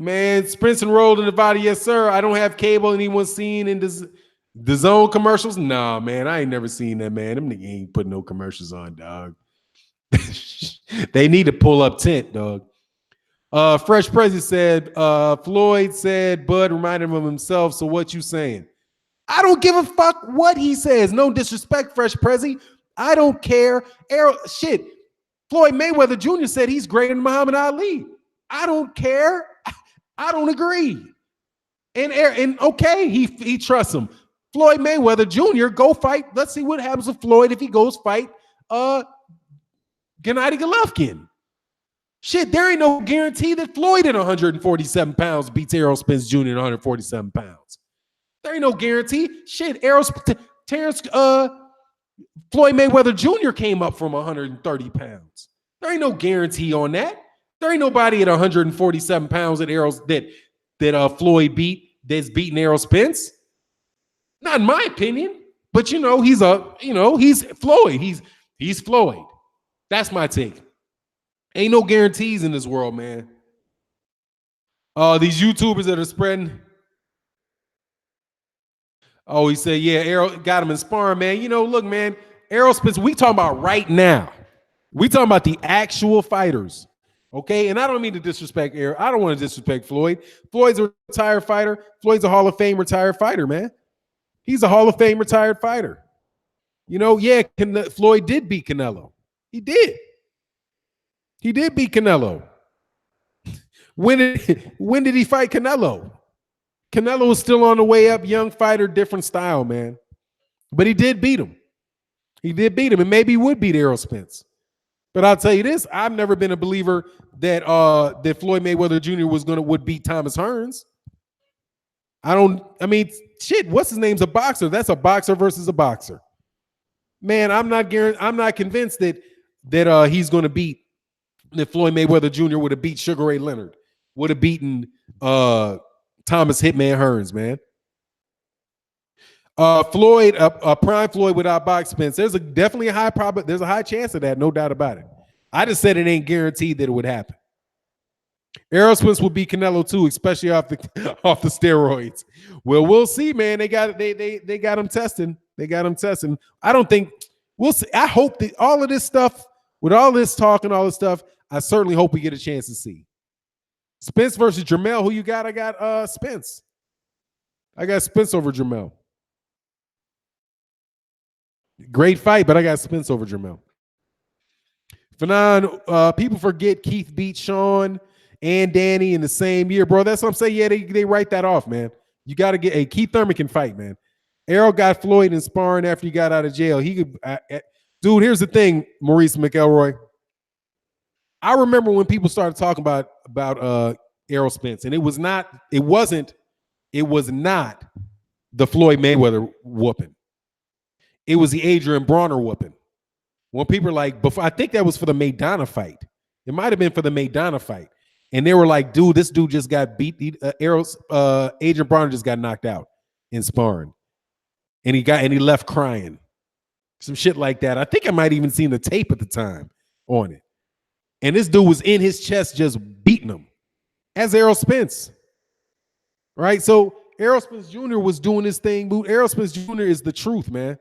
Man, Spence enrolled in Nevada. Yes, sir. I don't have cable. Anyone seen in the Zone commercials? Nah, man. I ain't never seen that, man. Them niggas ain't putting no commercials on, dog. They need to pull up tent, dog. Fresh President said, Floyd said Bud reminded him of himself. So what you saying? I don't give a fuck what he says. No disrespect, Fresh Prezi. I don't care. Errol, shit. Floyd Mayweather Jr. said he's greater than Muhammad Ali. I don't care. I don't agree. And okay, he trusts him. Floyd Mayweather Jr. go fight. Let's see what happens with Floyd if he goes fight Gennady Golovkin. Shit, there ain't no guarantee that Floyd at 147 pounds beats Errol Spence Jr. at 147 pounds. There ain't no guarantee. Shit, Terence Floyd Mayweather Jr. came up from 130 pounds. There ain't no guarantee on that. There ain't nobody at 147 pounds that Floyd beat that's beating Errol Spence. Not in my opinion. But he's Floyd. He's Floyd. That's my take. Ain't no guarantees in this world, man. These YouTubers that are spreading. Oh, he said, yeah, Errol got him in sparring, man. Look, man, Errol Spence, we talking about right now. We talking about the actual fighters, okay? And I don't mean to disrespect Errol. I don't want to disrespect Floyd. Floyd's a retired fighter. Floyd's a Hall of Fame retired fighter, man. He's a Hall of Fame retired fighter. Floyd did beat Canelo. He did. He did beat Canelo. When did he fight Canelo? Canelo was still on the way up, young fighter, different style, man. But he did beat him. He did beat him, and maybe he would beat Errol Spence. But I'll tell you this: I've never been a believer that Floyd Mayweather Jr. would beat Thomas Hearns. Shit. What's his name's a boxer? That's a boxer versus a boxer. Man, I'm not convinced that he's going to beat. That Floyd Mayweather Jr. would have beat Sugar Ray Leonard, would have beaten Thomas Hitman Hearns, man. Floyd, prime Floyd would outbox Spence. There's definitely a high chance of that, no doubt about it. I just said it ain't guaranteed that it would happen. Errol Spence will beat Canelo too, especially off the steroids. Well, we'll see, man. They got him testing. They got him testing. I don't think we'll see. I hope that all of this stuff, with all this talk and all this stuff, I certainly hope we get a chance to see. Spence versus Jermell. Who you got? I got Spence. I got Spence over Jermell. Great fight, but I got Spence over Jermell. Fannon, people forget Keith beat Sean and Danny in the same year, bro. That's what I'm saying. Yeah, they write that off, man. You got to get Keith Thurman can fight, man. Errol got Floyd in sparring after he got out of jail. He could, dude. Here's the thing, Maurice McElroy. I remember when people started talking about Errol Spence, and it was not the Floyd Mayweather whooping. It was the Adrian Bronner whooping. When people were like, before, I think that was for the Maidana fight. It might have been for the Maidana fight. And they were like, dude, this dude just got beat. Adrian Bronner just got knocked out in sparring. And he left crying. Some shit like that. I think I might even seen the tape at the time on it. And this dude was in his chest just beating him. As Errol Spence. Right? So Errol Spence Jr. was doing his thing. Errol Spence Jr. is the truth, man.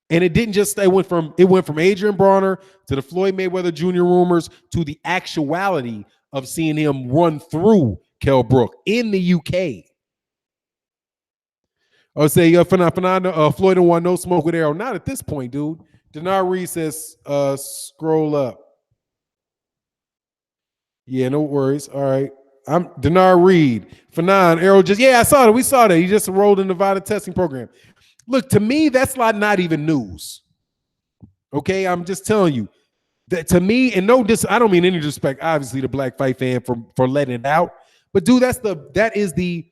And it didn't just it went from Adrian Bronner to the Floyd Mayweather Jr. rumors to the actuality of seeing him run through Kell Brook in the UK. I would say Floyd don't want no smoke with Errol. Not at this point, dude. Denar Reed says, scroll up. Yeah, no worries. All right. I'm Denar Reed. Fannon, Errol I saw that. We saw that. He just enrolled in the Nevada testing program. Look, to me, that's not even news. Okay, I'm just telling you that to me, and I don't mean any disrespect, obviously, the Black Fight fan for letting it out. But dude, that is the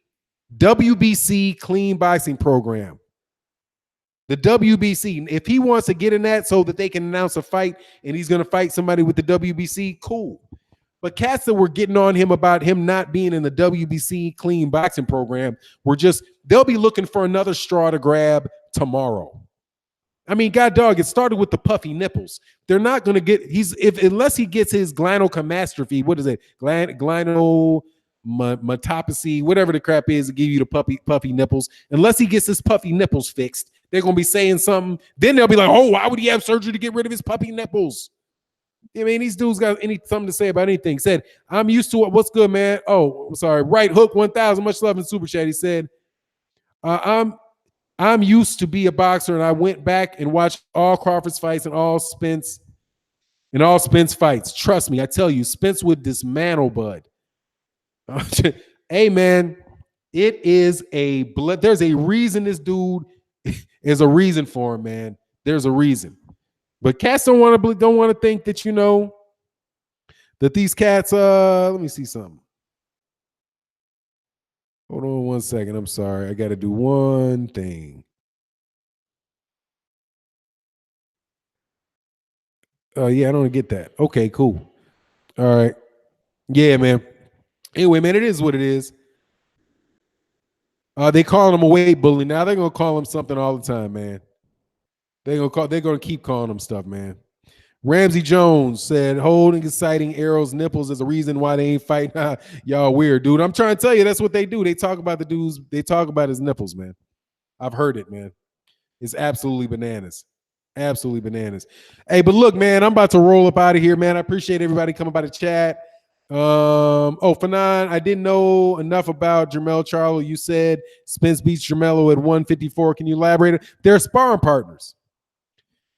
WBC clean boxing program. The WBC. If he wants to get in that so that they can announce a fight and he's gonna fight somebody with the WBC, cool. But cats that were getting on him about him not being in the WBC clean boxing program they'll be looking for another straw to grab tomorrow. I mean, God dog, it started with the puffy nipples. They're not going to get, unless he gets his glynocomastrophe, what is it? metopathy, whatever the crap is to give you the puffy nipples. Unless he gets his puffy nipples fixed, they're gonna be saying something. Then they'll be like, "Oh, why would he have surgery to get rid of his puppy nipples?" I mean, these dudes got something to say about anything. Said, "I'm used to it. What's good, man?" Oh, sorry. Right hook 1,000. Much love in super chat. He said, I'm used to be a boxer, and I went back and watched all Crawford's fights and all Spence fights. Trust me, I tell you, Spence would dismantle Bud. Hey, man, it is a blood. There's a reason this dude is a reason for him, man. There's a reason. But cats don't want to think that, you know, that these cats, let me see something. Hold on 1 second. I'm sorry. I got to do one thing. Oh, yeah, I don't get that. Okay, cool. All right. Yeah, man. Anyway, man, it is what it is. They calling him a weight bully. Now they're gonna call him something all the time, man. They're gonna keep calling him stuff, man. Ramsey Jones said, holding and citing Errol's nipples as a reason why they ain't fighting. Y'all weird, dude. I'm trying to tell you, that's what they do. They talk about the dudes, they talk about his nipples, man. I've heard it, man. It's absolutely bananas. Absolutely bananas. Hey, but look, man, I'm about to roll up out of here, man. I appreciate everybody coming by the chat. Fannon, I didn't know enough about Jermell Charlo. You said Spence beats Jermell at 154. Can you elaborate? They're sparring partners.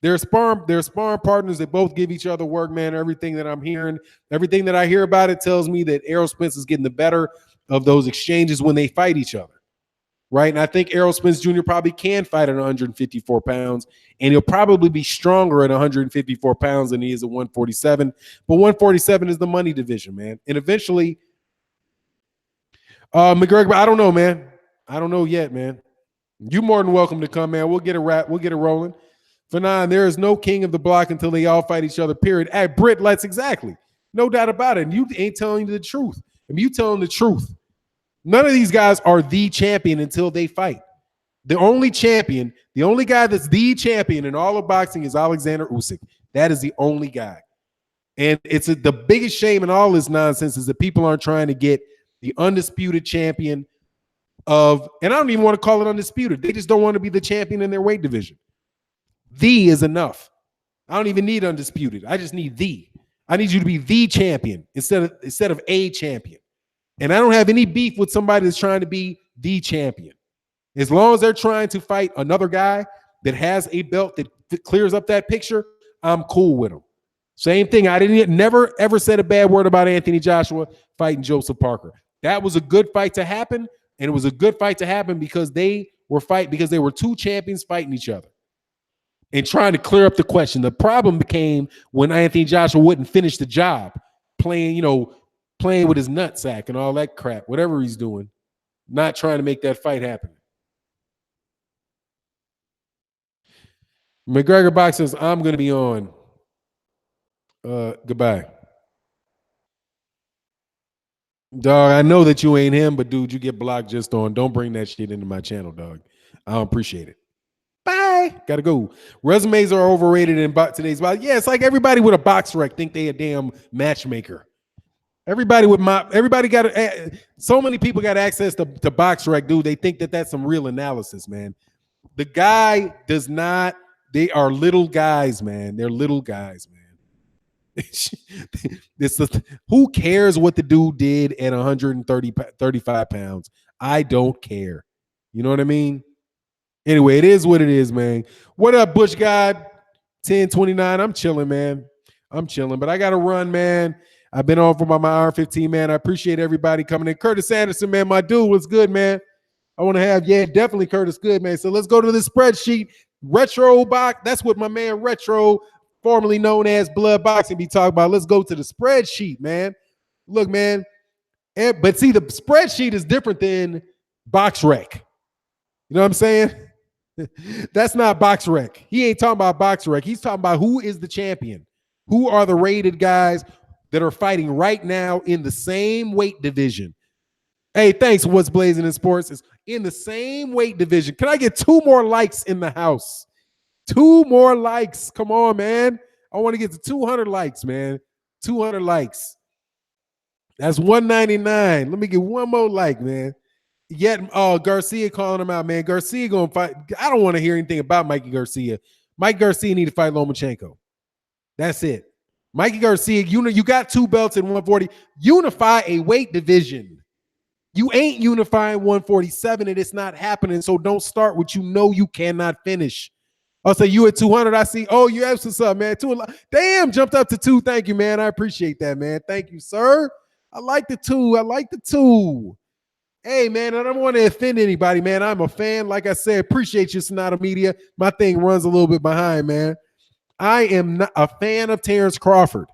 They're sparring partners that both give each other work, man. Everything that I'm hearing, everything that I hear about it tells me that Errol Spence is getting the better of those exchanges when they fight each other. Right. And I think Errol Spence Jr. probably can fight at 154 pounds, and he'll probably be stronger at 154 pounds than he is at 147. But 147 is the money division, man. And eventually, McGregor, I don't know, man. I don't know yet, man. You're more than welcome to come, man. We'll get it rolling. Fannon, there is no king of the block until they all fight each other, period. Hey, Britt, let's exactly. No doubt about it. And you ain't telling the truth. If you telling the truth, none of these guys are the champion until they fight. The only champion, the only guy that's the champion in all of boxing is Alexander Usyk. That is the only guy. And it's the biggest shame in all this nonsense is that people aren't trying to get the undisputed champion of, and I don't even want to call it undisputed. They just don't want to be the champion in their weight division. The is enough. I don't even need undisputed. I just need the. I need you to be the champion instead of a champion. And I don't have any beef with somebody that's trying to be the champion. As long as they're trying to fight another guy that has a belt that clears up that picture, I'm cool with them. Same thing. I never ever said a bad word about Anthony Joshua fighting Joseph Parker. That was a good fight to happen, and it was a good fight to happen because they were two champions fighting each other and trying to clear up the question. The problem became when Anthony Joshua wouldn't finish the job, playing with his nutsack and all that crap, whatever he's doing, not trying to make that fight happen. McGregor Box says, I'm going to be on. Goodbye. Dog, I know that you ain't him, but dude, you get blocked just on. Don't bring that shit into my channel, dog. I don't appreciate it. Bye. Gotta go. Resumes are overrated in today's box. Yeah, it's like everybody with a box rec think they a damn matchmaker. Everybody got so many people got access to box rec, dude. They think that that's some real analysis, man. The guy does not. They are little guys, man. They're little guys, man. Who cares what the dude did at 35 pounds? I don't care. You know what I mean? Anyway, it is what it is, man. What up, Bush God? 1029. I'm chilling, man. I'm chilling, but I got to run, man. I've been on for my hour 15, man. I appreciate everybody coming in. Curtis Anderson, man, my dude, what's good, man? I want to have, definitely Curtis, good, man. So let's go to the spreadsheet. Retro box. That's what my man Retro, formerly known as Blood Boxing, be talking about. Let's go to the spreadsheet, man. Look, man. But see, the spreadsheet is different than box rec. You know what I'm saying? That's not box rec. He ain't talking about box rec. He's talking about who is the champion. Who are the rated guys that are fighting right now in the same weight division? Hey, thanks. What's blazing in sports is in the same weight division. Can I get 2 more likes in the house? 2 more likes. Come on, man. I want to get to 200 likes, man. 200 likes. That's 199. Let me get one more like, man. Yet, Garcia calling him out, man. Garcia gonna fight. I don't want to hear anything about Mikey Garcia. Mike Garcia need to fight Lomachenko. That's it. Mikey Garcia, you got 2 belts in 140. Unify a weight division. You ain't unifying 147, and it's not happening. So don't start what you know you cannot finish. I'll say you at 200. I see. Oh, you have what's up, man. Damn, jumped up to 2. Thank you, man. I appreciate that, man. Thank you, sir. I like the 2. I like the 2. Hey, man, I don't want to offend anybody, man. I'm a fan. Like I said, appreciate you, Sonata Media. My thing runs a little bit behind, man. I am not a fan of Terence Crawford.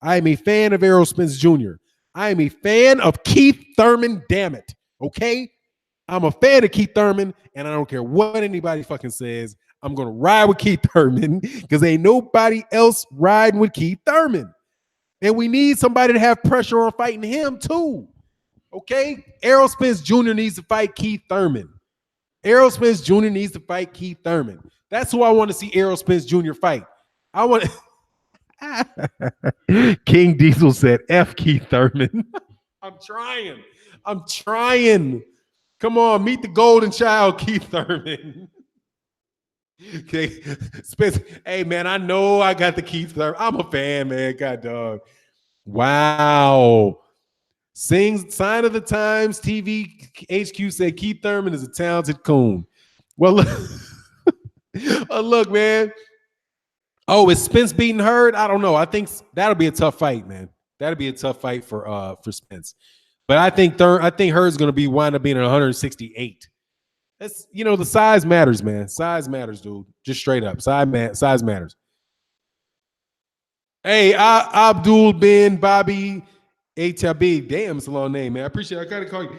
I am a fan of Errol Spence Jr. I am a fan of Keith Thurman, damn it. Okay? I'm a fan of Keith Thurman, and I don't care what anybody fucking says. I'm going to ride with Keith Thurman because ain't nobody else riding with Keith Thurman. And we need somebody to have pressure on fighting him, too. Okay? Errol Spence Jr. needs to fight Keith Thurman. Errol Spence Jr. needs to fight Keith Thurman. That's who I want to see Errol Spence Jr. fight. I want King Diesel said, F Keith Thurman. I'm trying. Come on, meet the golden child, Keith Thurman. Okay, Spence. Hey, man, I know I got the Keith Thurman. I'm a fan, man. God dog. Wow. Sign of the Times TV HQ said Keith Thurman is a talented coon. Well, look, man. Oh, is Spence beating Hurd? I don't know. I think that'll be a tough fight, man. That'll be a tough fight for Spence. But I think Hurd's going to wind up being at 168. That's the size matters, man. Size matters, dude. Just straight up, size matters. Hey, Abdul bin Bobby Atabi. Damn, it's a long name, man. I appreciate it. I gotta call you.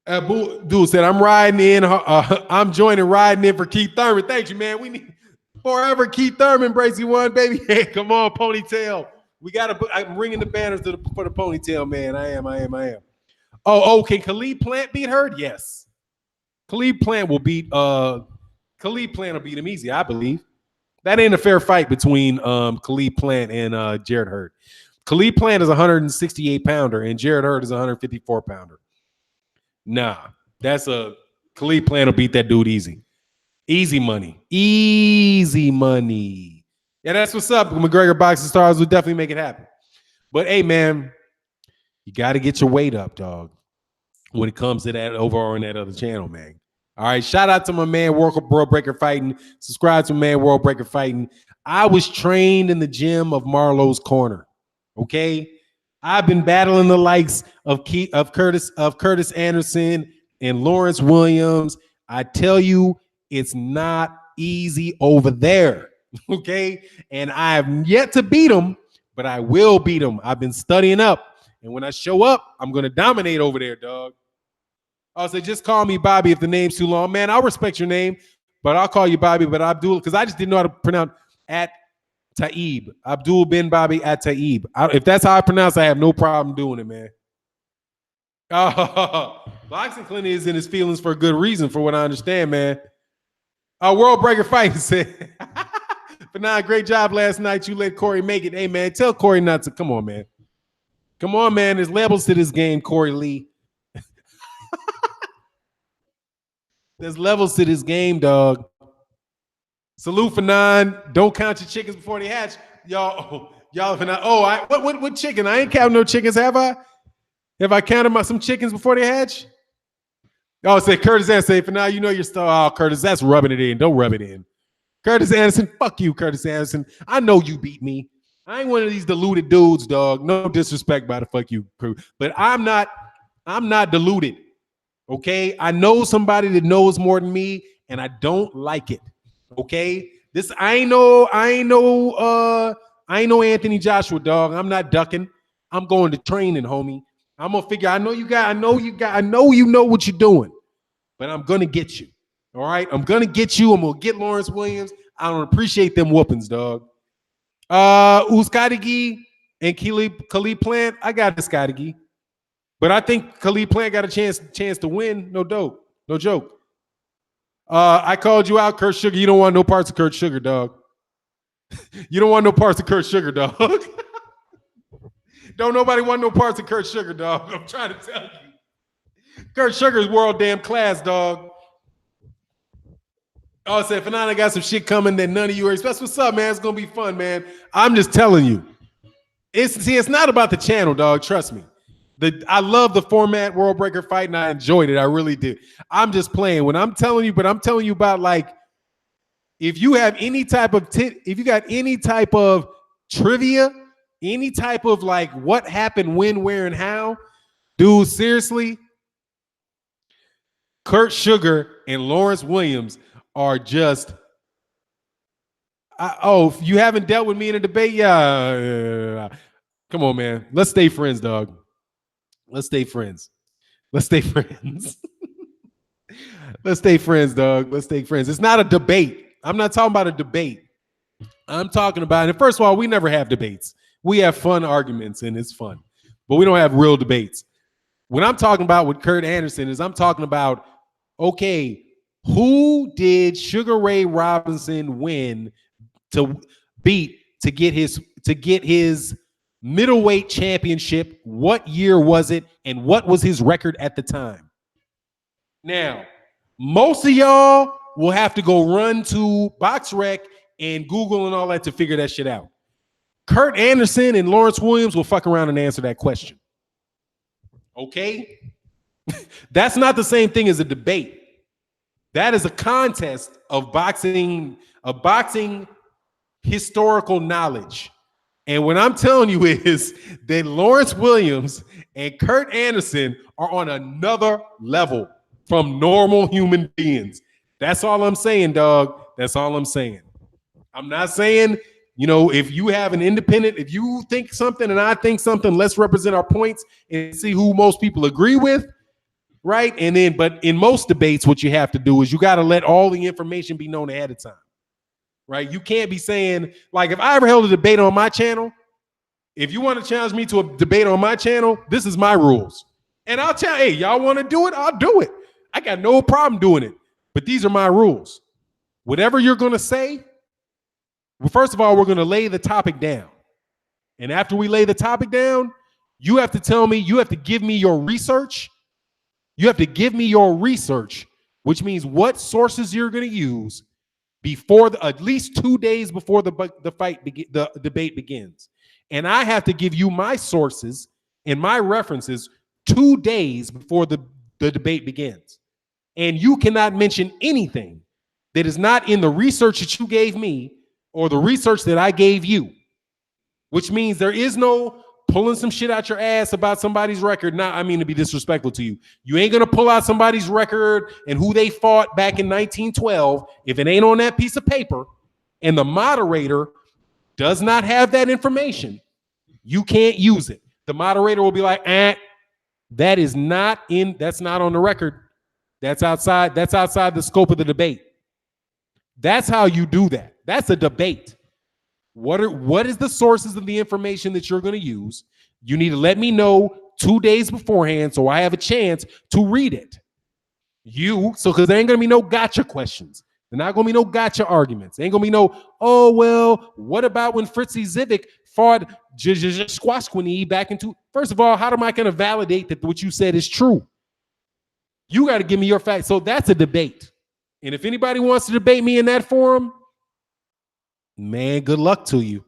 Abdul said, "I'm riding in. I'm joining riding in for Keith Thurman. Thank you, man. We need forever Keith Thurman, Bracy one, baby. Hey, come on, ponytail. We gotta. I'm ringing the banners for the ponytail, man. I am. Oh, can Khalid Plant beat Hurd? Yes. Khalid Plant will beat him easy, I believe. That ain't a fair fight between Khalid Plant and Jared Hurd. Khalid Plant is a 168 pounder and Jared Hurd is a 154 pounder. Nah, Khalid Plant will beat that dude easy. Easy money. Yeah, that's what's up. McGregor Boxing Stars will definitely make it happen. But hey, man, you got to get your weight up, dog, when it comes to that over on that other channel, man. All right, shout out to my man, World Breaker Fighting. Subscribe to my man, World Breaker Fighting. I was trained in the gym of Marlowe's Corner, okay? I've been battling the likes of Curtis Anderson and Lawrence Williams. I tell you, it's not easy over there, okay? And I have yet to beat them, but I will beat them. I've been studying up, and when I show up, I'm going to dominate over there, dog. I'll say, just call me Bobby if the name's too long. Man, I'll respect your name, but I'll call you Bobby, but Abdul, because I just didn't know how to pronounce at Taib. Abdul bin Bobby at Taib. If that's how I pronounce it, I have no problem doing it, man. Boxing Clinic is in his feelings for a good reason, for what I understand, man. World Breaker Fighting said, but nah, great job last night. You let Corey make it. Hey, man, tell Corey not to. Come on, man. Come on, man. There's levels to this game, Corey Lee. There's levels to this game, dog. Salute for 9. Don't count your chickens before they hatch. Y'all for 9. Oh, what chicken? I ain't counting no chickens, have I? Have I counted some chickens before they hatch? Oh, say Curtis Anderson. Say for now, you know your stuff. Oh, Curtis, that's rubbing it in. Don't rub it in. Curtis Anderson, fuck you, Curtis Anderson. I know you beat me. I ain't one of these deluded dudes, dog. No disrespect by the fuck you crew. But I'm not deluded. Okay, I know somebody that knows more than me, and I don't like it. Okay, I ain't no Anthony Joshua, dog. I'm not ducking. I'm going to training, homie. I'm gonna figure. I know you know what you're doing, but I'm gonna get you. All right, I'm gonna get you. I'm gonna get Lawrence Williams. I don't appreciate them whoopings, dog. Uskadigi and Khalid Plant. I got Uskadigi. But I think Khalid Plant got a chance to win. No joke. I called you out, Kurt Sugar. You don't want no parts of Kurt Sugar, dog. You don't want no parts of Kurt Sugar, dog. Don't nobody want no parts of Kurt Sugar, dog. I'm trying to tell you. Kurt Sugar's world damn class, dog. Oh, I said, Fannon, I got some shit coming that none of you are. That's what's up, man. It's gonna be fun, man. I'm just telling you. It's not about the channel, dog. Trust me. I love the format World Breaker fight, and I enjoyed it. I really did. I'm just playing. When I'm telling you, but I'm telling you about, like, if you have any type of if you got any type of trivia, any type of like what happened, when, where, and how, dude, seriously, Kurt Sugar and Lawrence Williams are just. Oh, you haven't dealt with me in a debate? Yeah. Come on, man. Let's stay friends, dog. Let's stay friends. Let's stay friends. Let's stay friends, dog. Let's stay friends. It's not a debate. I'm not talking about a debate. I'm talking about, and first of all, we never have debates. We have fun arguments, and it's fun. But we don't have real debates. What I'm talking about with Kurt Anderson is I'm talking about, okay, who did Sugar Ray Robinson win to beat to get his middleweight championship? What year was it, and what was his record at the time? Now, most of y'all will have to go run to BoxRec and Google and all that to figure that shit out. Kurt Anderson and Lawrence Williams will fuck around and answer that question. Okay? That's not the same thing as a debate. That is a contest of boxing historical knowledge. And what I'm telling you is that Lawrence Williams and Kurt Anderson are on another level from normal human beings. That's all I'm saying, dog. That's all I'm saying. I'm not saying, if you have an independent, if you think something and I think something, let's represent our points and see who most people agree with, right? But in most debates, what you have to do is you got to let all the information be known ahead of time. Right? You can't be saying, like, if I ever held a debate on my channel, if you want to challenge me to a debate on my channel, this is my rules. And I'll tell, hey, y'all want to do it? I'll do it. I got no problem doing it. But these are my rules. Whatever you're going to say, well, first of all, we're going to lay the topic down. And after we lay the topic down, you have to tell me, you have to give me your research. You have to give me your research, which means what sources you're going to use before at least 2 days before the debate begins. And I have to give you my sources and my references 2 days before the debate begins. And you cannot mention anything that is not in the research that you gave me or the research that I gave you, which means there is no pulling some shit out your ass about somebody's record. Not, I mean to be disrespectful to you. You ain't going to pull out somebody's record and who they fought back in 1912 if it ain't on that piece of paper and the moderator does not have that information. You can't use it. The moderator will be like, that's not on the record. That's outside the scope of the debate. That's how you do that. That's a debate. What is the sources of the information that you're going to use? You need to let me know 2 days beforehand so I have a chance to read it. Because there ain't going to be no gotcha questions. There's not going to be no gotcha arguments. There ain't going to be no, oh, well, what about when Fritzy Zivic fought Squashquinee back into... First of all, how am I going to validate that what you said is true? You got to give me your facts. So that's a debate. And if anybody wants to debate me in that forum, man, good luck to you.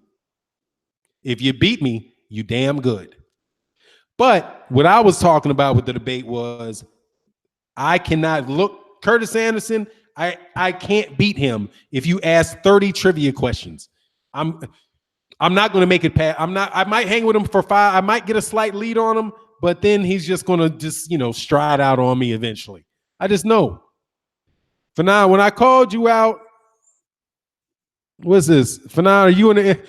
If you beat me, you damn good. But what I was talking about with the debate was I cannot look Curtis Anderson. I can't beat him if you ask 30 trivia questions. I'm not going to make it past. I might hang with him for 5. I might get a slight lead on him, but then he's just going to stride out on me eventually. I just know. Fannon, when I called you out, what's this? Fannon, are you in the...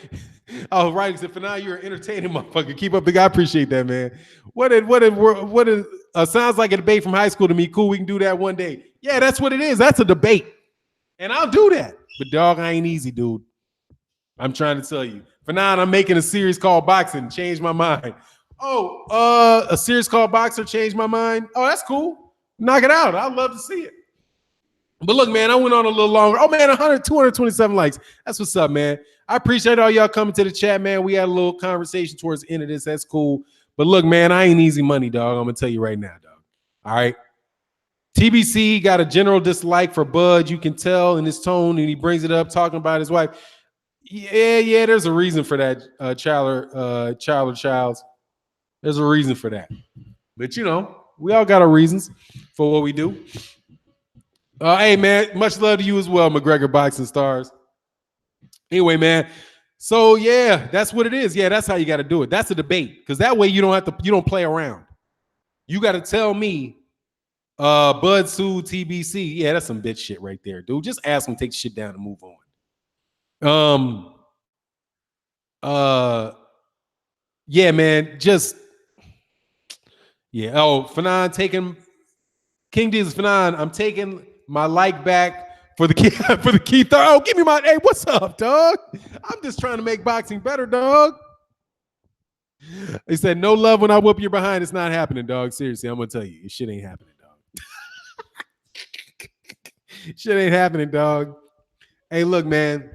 Oh, right. He said, Fannon, you're an entertaining motherfucker. Keep up the guy. I appreciate that, man. What is sounds like a debate from high school to me. Cool, we can do that one day. Yeah, that's what it is. That's a debate. And I'll do that. But dog, I ain't easy, dude. I'm trying to tell you. Fannon, I'm making a series called Boxing. Change my mind. Oh, a series called Boxer changed my mind. Oh, that's cool. Knock it out. I'd love to see it. But look, man, I went on a little longer. Oh, man, 227 likes. That's what's up, man. I appreciate all y'all coming to the chat, man. We had a little conversation towards the end of this. That's cool. But look, man, I ain't easy money, dog. I'm gonna tell you right now, dog. All right. TBC got a general dislike for Bud. You can tell in his tone, and he brings it up talking about his wife. Yeah, there's a reason for that, Childs. There's a reason for that. But, you know, we all got our reasons for what we do. Hey, man, much love to you as well, McGregor Boxing Stars. Anyway, man, so, yeah, that's what it is. Yeah, that's how you got to do it. That's a debate because that way you don't play around. You got to tell me Bud sued TBC. Yeah, that's some bitch shit right there, dude. Just ask him, take shit down and move on. Yeah, man, just yeah. Oh, Fannon taking King D is Fannon. I'm taking my like back for the key third. Oh, give me my hey, what's up, dog? I'm just trying to make boxing better, dog. He said, no love when I whoop your behind. It's not happening, dog. Seriously, I'm gonna tell you, shit ain't happening, dog. Shit ain't happening, dog. Hey, look, man,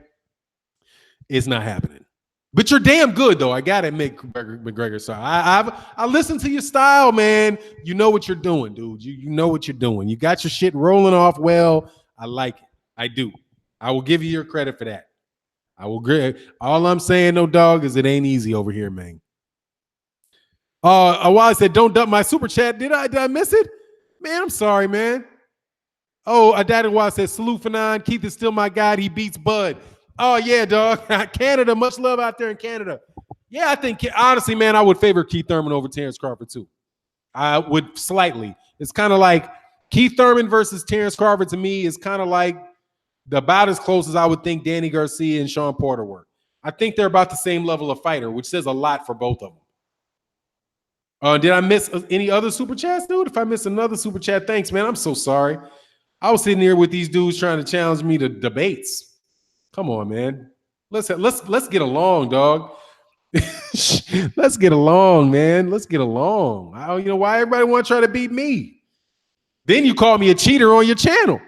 it's not happening. But you're damn good, though. I gotta admit, McGregor. So I listen to your style, man. You know what you're doing, dude. You know what you're doing. You got your shit rolling off well. I like it. I do. I will give you your credit for that. I will agree. All I'm saying, though, dog, is it ain't easy over here, man. A while I said, don't dump my super chat. Did I miss it? Man, I'm sorry, man. Oh, I died a while. I said, salute Fannon. Keith is still my guy. He beats Bud. Oh, yeah, dog. Canada, much love out there in Canada. Yeah, I think, honestly, man, I would favor Keith Thurman over Terence Crawford, too. I would slightly. It's kind of like Keith Thurman versus Terence Crawford, to me, is kind of like about as close as I would think Danny Garcia and Sean Porter were. I think they're about the same level of fighter, which says a lot for both of them. Did I miss any other super chats, dude? If I missed another super chat, thanks, man. I'm so sorry. I was sitting here with these dudes trying to challenge me to debates. Come on, man. Let's get along, dog. Let's get along, man. Let's get along. You know why everybody want to try to beat me? Then you call me a cheater on your channel.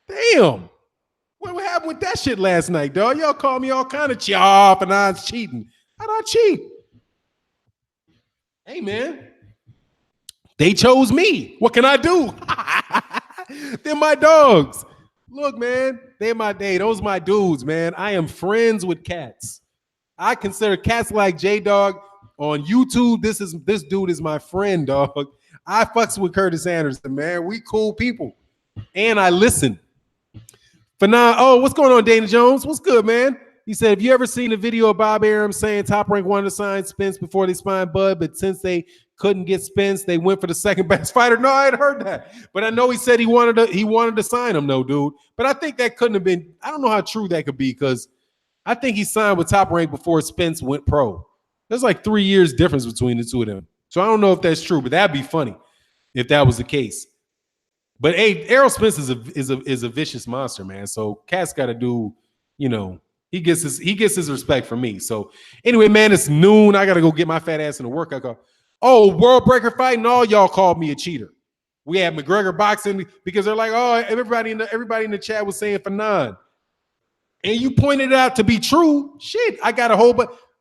Damn. What happened with that shit last night, dog? Y'all call me all kind of and I was cheating. How'd I cheat? Hey, man. They chose me. What can I do? They're my dogs. Look, man, those my dudes, man. I am friends with cats. I consider cats like J-Dog on YouTube. This dude is my friend, dog. I fucks with Curtis Anderson, man. We cool people. And I listen. What's going on, Dana Jones? What's good, man? He said, have you ever seen a video of Bob Arum saying Top Rank wanted to sign Spence before they signed Bud, but since they couldn't get Spence, they went for the second best fighter? No, I had heard that. But I know he said he wanted to sign him, though, dude. But I think that couldn't have been, I don't know how true that could be, because I think he signed with Top Rank before Spence went pro. There's like 3 years difference between the two of them. So I don't know if that's true, but that'd be funny if that was the case. But hey, Errol Spence is a vicious monster, man. So Cat's got to do, you know, he gets his respect from me. So anyway, man, it's noon. I got to go get my fat ass in the workout car. Oh, World Breaker Fight, and all y'all called me a cheater. We had McGregor Boxing because they're like, oh, everybody in the chat was saying Fannon. And you pointed it out to be true. Shit, I got a whole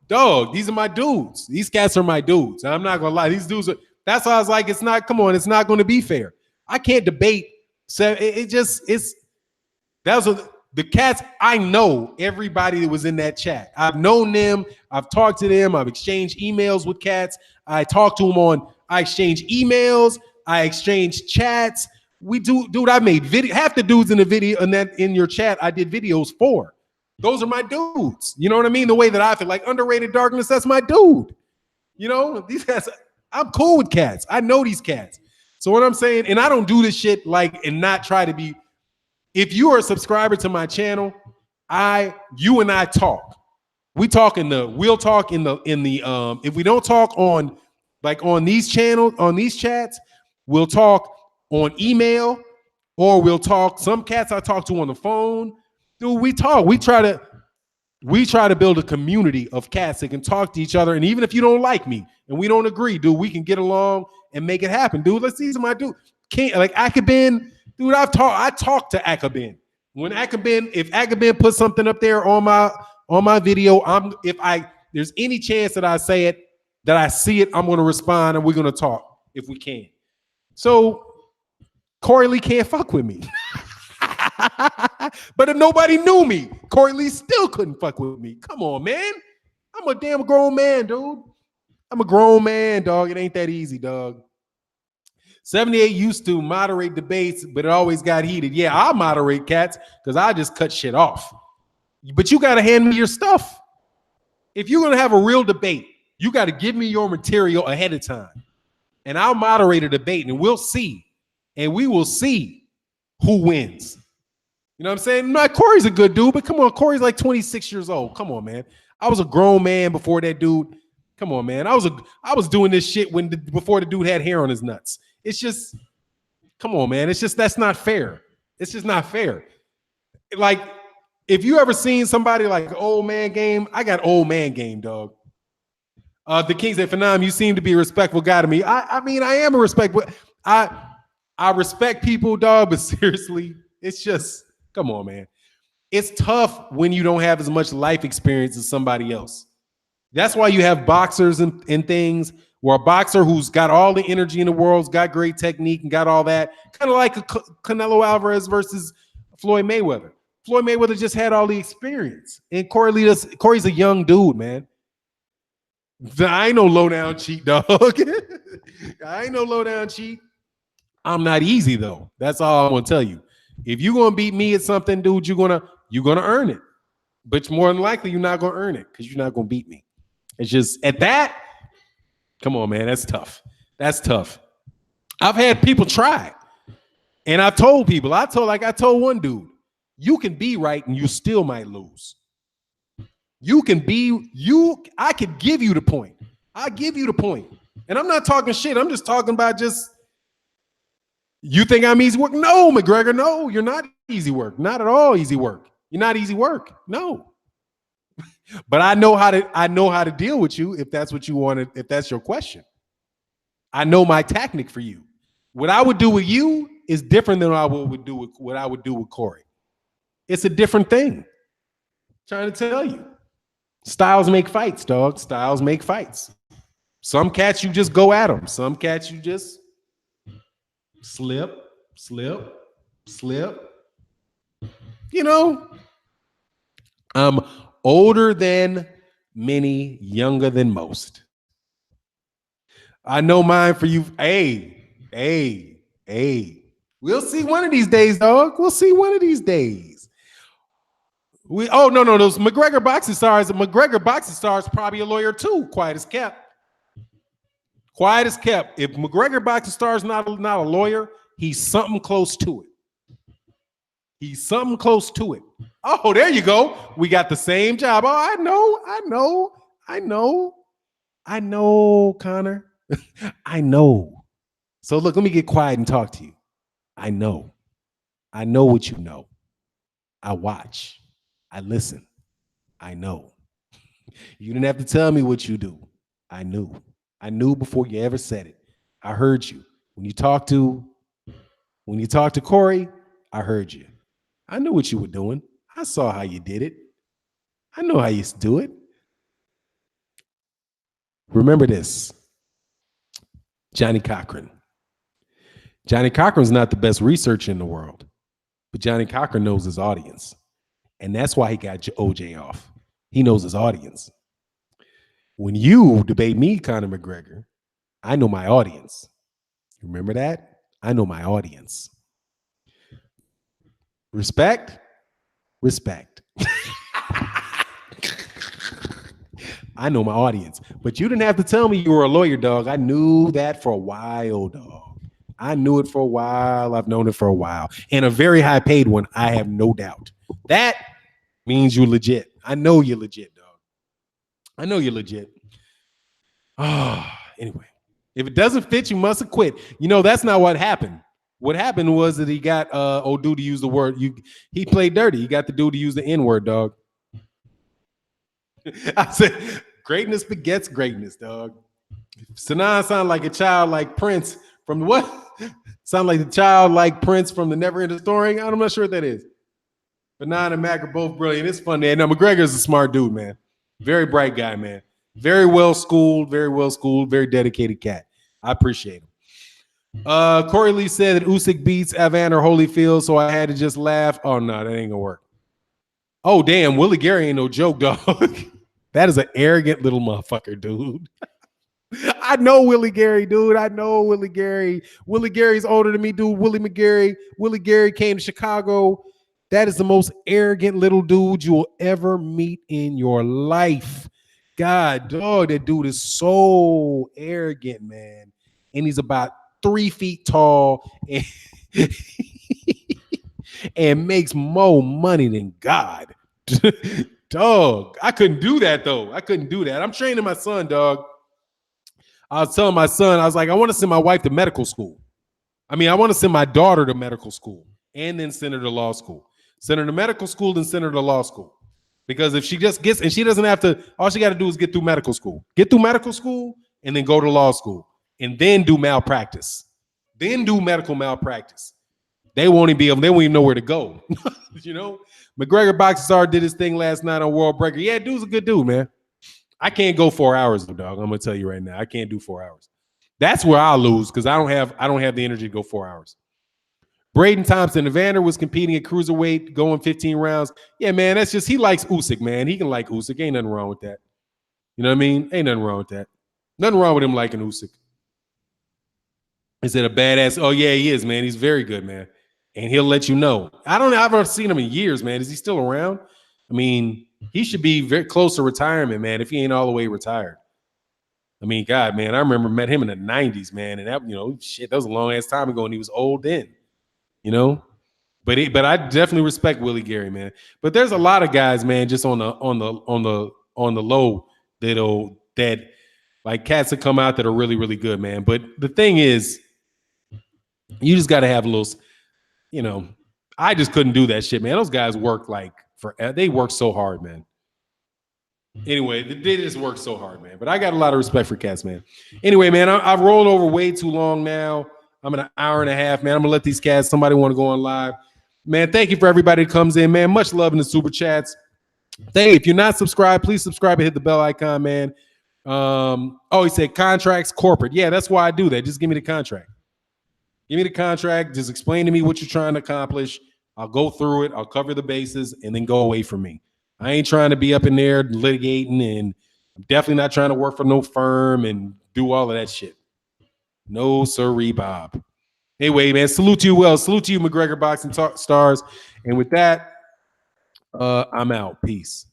dog, these are my dudes. These cats are my dudes. I'm not gonna lie. These dudes are, that's why I was like, it's not going to be fair. I can't debate. So the cats, I know everybody that was in that chat. I've known them. I've talked to them. I've exchanged emails with cats. I exchange emails. I exchange chats. Dude, I made video. Half the dudes in the video in your chat, I did videos for. Those are my dudes. You know what I mean? The way that I feel, like Underrated Darkness, that's my dude. You know, these guys, I'm cool with cats. I know these cats. So what I'm saying, and I don't do this shit and not try to be. If you are a subscriber to my channel, you and I talk. We'll talk in the if we don't talk on these channels, on these chats, we'll talk on email, or we'll talk. Some cats I talk to on the phone. Dude, we talk. We try to build a community of cats that can talk to each other. And even if you don't like me and we don't agree, dude, we can get along and make it happen, dude. These are my dude. Akabin, dude. I talked to Akabin. If Akabin put something up there on on my video. If there's any chance that I say it, that I see it, I'm going to respond and we're going to talk if we can. So Corey Lee can't fuck with me. But if nobody knew me, Corey Lee still couldn't fuck with me. Come on, man. I'm a damn grown man, dude. I'm a grown man, dog. It ain't that easy, dog. 78 used to moderate debates, but it always got heated. Yeah, I moderate cats because I just cut shit off. But you got to hand me your stuff. If you're going to have a real debate, you got to give me your material ahead of time. And I'll moderate a debate and we'll see. And we will see who wins. You know what I'm saying? No, Corey's a good dude, but come on, Corey's like 26 years old. Come on, man. I was a grown man before that dude. Come on, man. I was doing this shit before the dude had hair on his nuts. It's just, come on, man. It's just, that's not fair. It's just not fair. Like, if you ever seen somebody like old man game, I got old man game, dog. The King said, Fannon, you seem to be a respectful guy to me. I mean, I am a respectful. I respect people, dog, but seriously, it's just, come on, man. It's tough when you don't have as much life experience as somebody else. That's why you have boxers and things where a boxer who's got all the energy in the world's got great technique and got all that, kind of like a Canelo Alvarez versus Floyd Mayweather. Floyd Mayweather just had all the experience. And Corey's a young dude, man. I ain't no low down cheat, dog. I ain't no low down cheat. I'm not easy though. That's all I'm gonna tell you. If you're gonna beat me at something, dude, you're gonna earn it. But more than likely, you're not gonna earn it because you're not gonna beat me. It's just at that. Come on, man. That's tough. That's tough. I've had people try, and I've told people. I told one dude, you can be right and you still might lose. I could give you the point. I give you the point. And I'm not talking shit. I'm just talking about you think I'm easy work? No, McGregor, no, you're not easy work. Not at all easy work. You're not easy work. No. But I know how to deal with you if that's what you wanted, if that's your question. I know my tactic for you. What I would do with you is different than what I would do with Corey. It's a different thing. I'm trying to tell you. Styles make fights, dog. Styles make fights. Some cats you just go at them. Some cats you just slip. You know, I'm older than many, younger than most. I know mine for you. Hey. We'll see one of these days, dog. We'll see one of these days. No, those McGregor boxing stars. McGregor boxing stars probably a lawyer too. Quiet as kept. Quiet as kept. If McGregor boxing star is not a lawyer, he's something close to it. He's something close to it. Oh, there you go. We got the same job. Oh, I know, Connor. I know. So look, let me get quiet and talk to you. I know what you know. I watch. I listen. I know. You didn't have to tell me what you do. I knew. I knew before you ever said it. I heard you. When you talked to Corey, I heard you. I knew what you were doing. I saw how you did it. I know how you used to do it. Remember this. Johnny Cochran. Johnny Cochran's not the best researcher in the world, but Johnny Cochran knows his audience. And that's why he got OJ off. He knows his audience. When you debate me, Conor McGregor, I know my audience. Remember that? I know my audience. Respect? Respect. I know my audience. But you didn't have to tell me you were a lawyer, dog. I knew that for a while, dog. I knew it for a while. I've known it for a while. And a very high paid one, I have no doubt. That means you're legit. I know you're legit, dog. I know you're legit. Anyway, if it doesn't fit, you must have quit. You know, that's not what happened. What happened was that he got old dude to use the word. He played dirty. He got the dude to use the N-word, dog. I said, greatness begets greatness, dog. Sanaa sound like a child like Prince from what? Sound like the child like Prince from the Never Ending Story. I'm not sure what that is. Fanon and Mac are both brilliant. It's fun, man. Now, McGregor's a smart dude, man. Very bright guy, man. Very well schooled, very dedicated cat. I appreciate him. Corey Lee said that Usyk beats Evander Holyfield, so I had to just laugh. Oh, no, that ain't gonna work. Oh, damn, Willie Gary ain't no joke, dog. That is an arrogant little motherfucker, dude. I know Willie Gary, dude. I know Willie Gary. Willie Gary's older than me, dude. Willie Gary came to Chicago. That is the most arrogant little dude you will ever meet in your life. God, dog, that dude is so arrogant, man. And he's about 3 feet tall and, and makes more money than God. Dog, I couldn't do that, though. I couldn't do that. I'm training my son, dog. I was telling my son, I was like, I want to send my wife to medical school. I mean, I want to send my daughter to medical school and then send her to law school. Send her to medical school, then send her to law school. Because if she just gets, and she doesn't have to, all she got to do is get through medical school. Get through medical school and then go to law school and then do malpractice. Then do medical malpractice. They won't even know where to go. You know? McGregor Boxing did his thing last night on World Breaker. Yeah, dude's a good dude, man. I can't go 4 hours, though, dog. I'm gonna tell you right now. I can't do 4 hours. That's where I'll lose because I don't have the energy to go 4 hours. Braden Thompson, Evander was competing at cruiserweight, going 15 rounds. Yeah, man, that's just he likes Usyk, man. He can like Usyk. Ain't nothing wrong with that. You know what I mean? Ain't nothing wrong with that. Nothing wrong with him liking Usyk. Is it a badass? Oh, yeah, he is, man. He's very good, man. And he'll let you know. I haven't seen him in years, man. Is he still around? I mean, he should be very close to retirement, man, if he ain't all the way retired. I mean, God, man, I remember met him in the 90s, man. And that, shit, that was a long ass time ago, and he was old then. But I definitely respect Willie Gary, man. But there's a lot of guys, man, just on the low that like cats that come out that are really, really good, man. But the thing is, you just got to have a little, I just couldn't do that shit, man. Those guys work they work so hard, man. Anyway, they just work so hard, man. But I got a lot of respect for cats, man. Anyway, man, I've rolled over way too long now. I'm in an hour and a half, man. I'm going to let these cats, somebody want to go on live. Man, thank you for everybody that comes in, man. Much love in the super chats. Hey, if you're not subscribed, please subscribe and hit the bell icon, man. He said contracts corporate. Yeah, that's why I do that. Just give me the contract. Give me the contract. Just explain to me what you're trying to accomplish. I'll go through it. I'll cover the bases and then go away from me. I ain't trying to be up in there litigating, and I'm definitely not trying to work for no firm and do all of that shit. No, sirree, Bob. Anyway, man, salute to you, Will. Salute to you, McGregor Boxing Stars. And with that, I'm out. Peace.